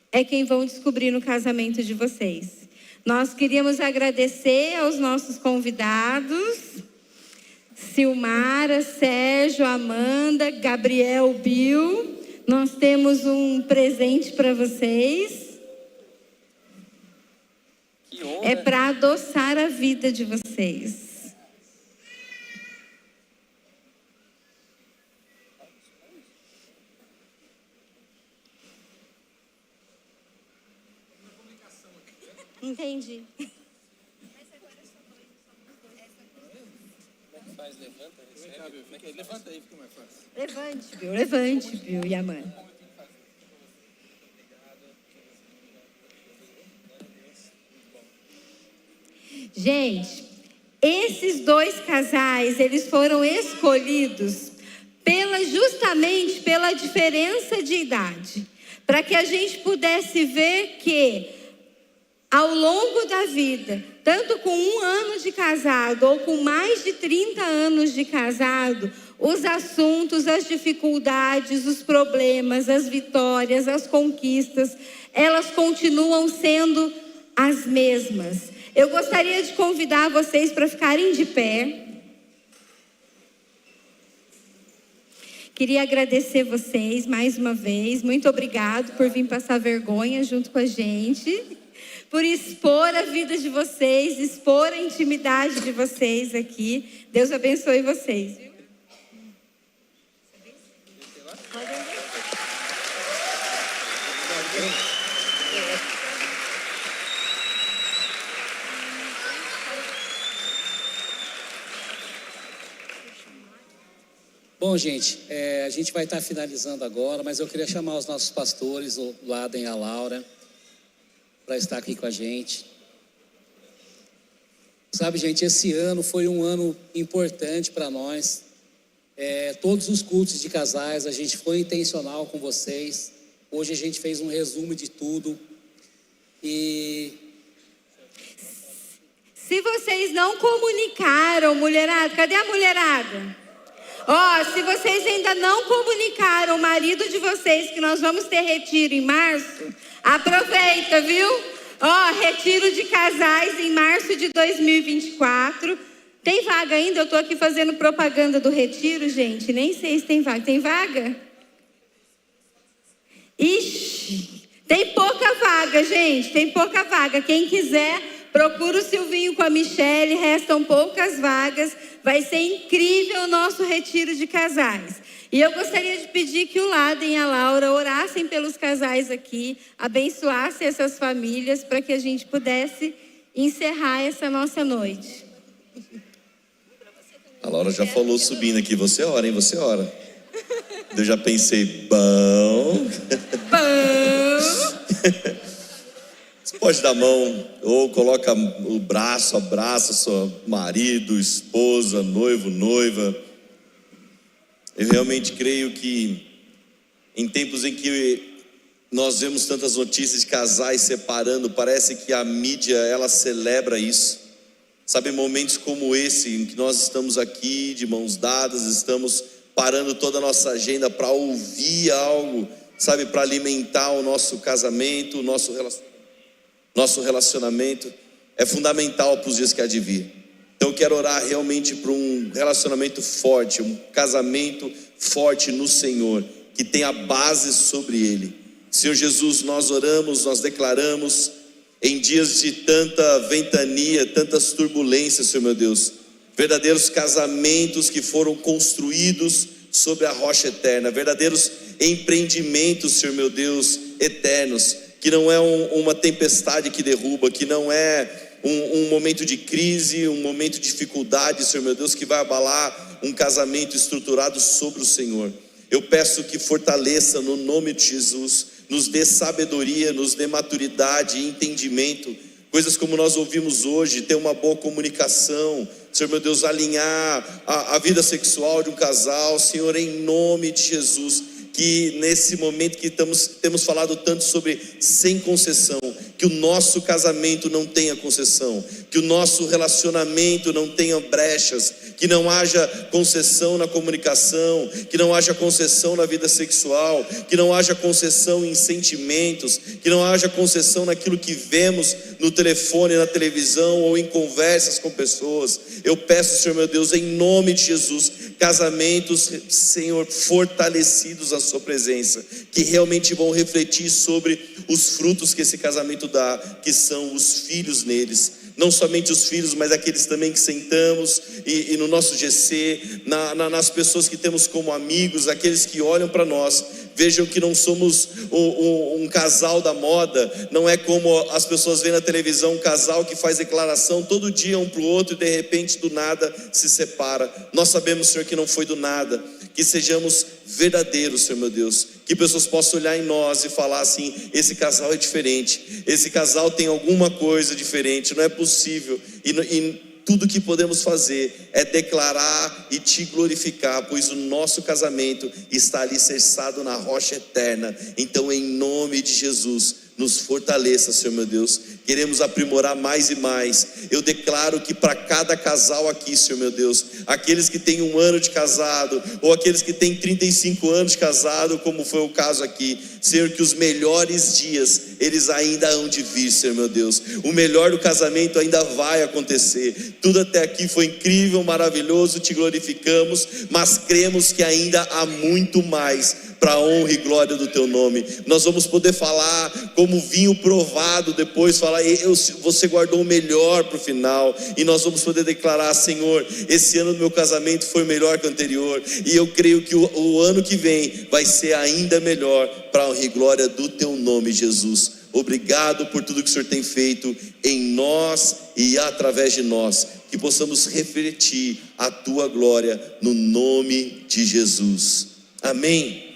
é quem vão descobrir no casamento de vocês. Nós queríamos agradecer aos nossos convidados, Silmara, Sérgio, Amanda, Gabriel, Bill. Nós temos um presente para vocês. É para adoçar a vida de vocês. Entendi. Faz, levanta, recebe. Levanta aí, fica mais fácil. Levante, Bill e Amanda. Gente, esses dois casais, eles foram escolhidos justamente pela diferença de idade, para que a gente pudesse ver que ao longo da vida, tanto com 1 ano de casado ou com mais de 30 anos de casado, os assuntos, as dificuldades, os problemas, as vitórias, as conquistas, elas continuam sendo as mesmas. Eu gostaria de convidar vocês para ficarem de pé. Queria agradecer vocês mais uma vez. Muito obrigado por vir passar vergonha junto com a gente. Por expor a vida de vocês, expor a intimidade de vocês aqui. Deus abençoe vocês. Bom, gente, a gente vai estar finalizando agora, mas eu queria chamar os nossos pastores, o Laden e a Laura, para estar aqui com a gente. Sabe, gente, esse ano foi um ano importante para nós. Todos os cultos de casais, a gente foi intencional com vocês. Hoje a gente fez um resumo de tudo. E se vocês não comunicaram, mulherada, cadê a mulherada? Se vocês ainda não comunicaram o marido de vocês que nós vamos ter retiro em março, aproveita, viu? Retiro de casais em março de 2024. Tem vaga ainda? Eu estou aqui fazendo propaganda do retiro, gente. Nem sei se tem vaga. Tem vaga? Ixi, tem pouca vaga, gente. Tem pouca vaga. Quem quiser, procura o Silvinho com a Michele. Restam poucas vagas. Vai ser incrível o nosso retiro de casais. E eu gostaria de pedir que o Laden e a Laura orassem pelos casais aqui, abençoassem essas famílias, para que a gente pudesse encerrar essa nossa noite. A Laura já falou subindo aqui, você ora, hein? Você ora. Eu já pensei, bom. Você pode dar a mão, ou coloca o braço, abraça seu marido, esposa, noivo, noiva. Eu realmente creio que em tempos em que nós vemos tantas notícias de casais separando, parece que a mídia, ela celebra isso. Sabe, momentos como esse, em que nós estamos aqui de mãos dadas, estamos parando toda a nossa agenda para ouvir algo, sabe, para alimentar o nosso casamento, o nosso relacionamento, é fundamental para os dias que há de vir. Então eu quero orar realmente por um relacionamento forte, um casamento forte no Senhor, que tenha base sobre Ele. Senhor Jesus, nós oramos, nós declaramos, em dias de tanta ventania, tantas turbulências, Senhor meu Deus, verdadeiros casamentos que foram construídos sobre a rocha eterna, verdadeiros empreendimentos, Senhor meu Deus, eternos, que não é uma tempestade que derruba, que não é um momento de crise, um momento de dificuldade, Senhor meu Deus, que vai abalar um casamento estruturado sobre o Senhor. Eu peço que fortaleça no nome de Jesus, nos dê sabedoria, nos dê maturidade e entendimento, coisas como nós ouvimos hoje, ter uma boa comunicação, Senhor meu Deus, alinhar a vida sexual de um casal, Senhor, em nome de Jesus, que nesse momento que temos falado tanto sobre sem concessão, que o nosso casamento não tenha concessão, que o nosso relacionamento não tenha brechas, que não haja concessão na comunicação, que não haja concessão na vida sexual, que não haja concessão em sentimentos, que não haja concessão naquilo que vemos no telefone, na televisão ou em conversas com pessoas. Eu peço, Senhor meu Deus, em nome de Jesus, casamentos, Senhor, fortalecidos à sua presença, que realmente vão refletir sobre os frutos que esse casamento dá, que são os filhos neles. Não somente os filhos, mas aqueles também que sentamos e no nosso GC, nas pessoas que temos como amigos, aqueles que olham para nós, vejam que não somos um casal da moda. Não é como as pessoas veem na televisão, um casal que faz declaração todo dia um para o outro e de repente do nada se separa. Nós sabemos, Senhor, que não foi do nada, que sejamos verdadeiros, Senhor meu Deus, que pessoas possam olhar em nós e falar assim: esse casal é diferente, esse casal tem alguma coisa diferente, não é possível. E tudo que podemos fazer é declarar e te glorificar, pois o nosso casamento está alicerçado na rocha eterna. Então, em nome de Jesus, nos fortaleça, Senhor meu Deus. Queremos aprimorar mais e mais. Eu declaro que para cada casal aqui, Senhor meu Deus, aqueles que têm 1 ano de casado, ou aqueles que têm 35 anos de casado, como foi o caso aqui, Senhor, que os melhores dias, eles ainda hão de vir, Senhor meu Deus. O melhor do casamento ainda vai acontecer. Tudo até aqui foi incrível, maravilhoso, te glorificamos, mas cremos que ainda há muito mais para a honra e glória do teu nome. Nós vamos poder falar como vinho provado, depois falar: você guardou o melhor para o final. E nós vamos poder declarar: Senhor, esse ano do meu casamento foi melhor que o anterior, e eu creio que o ano que vem vai ser ainda melhor para a honra e glória do teu nome, Jesus. Obrigado por tudo que o Senhor tem feito em nós e através de nós, que possamos refletir a tua glória no nome de Jesus. Amém.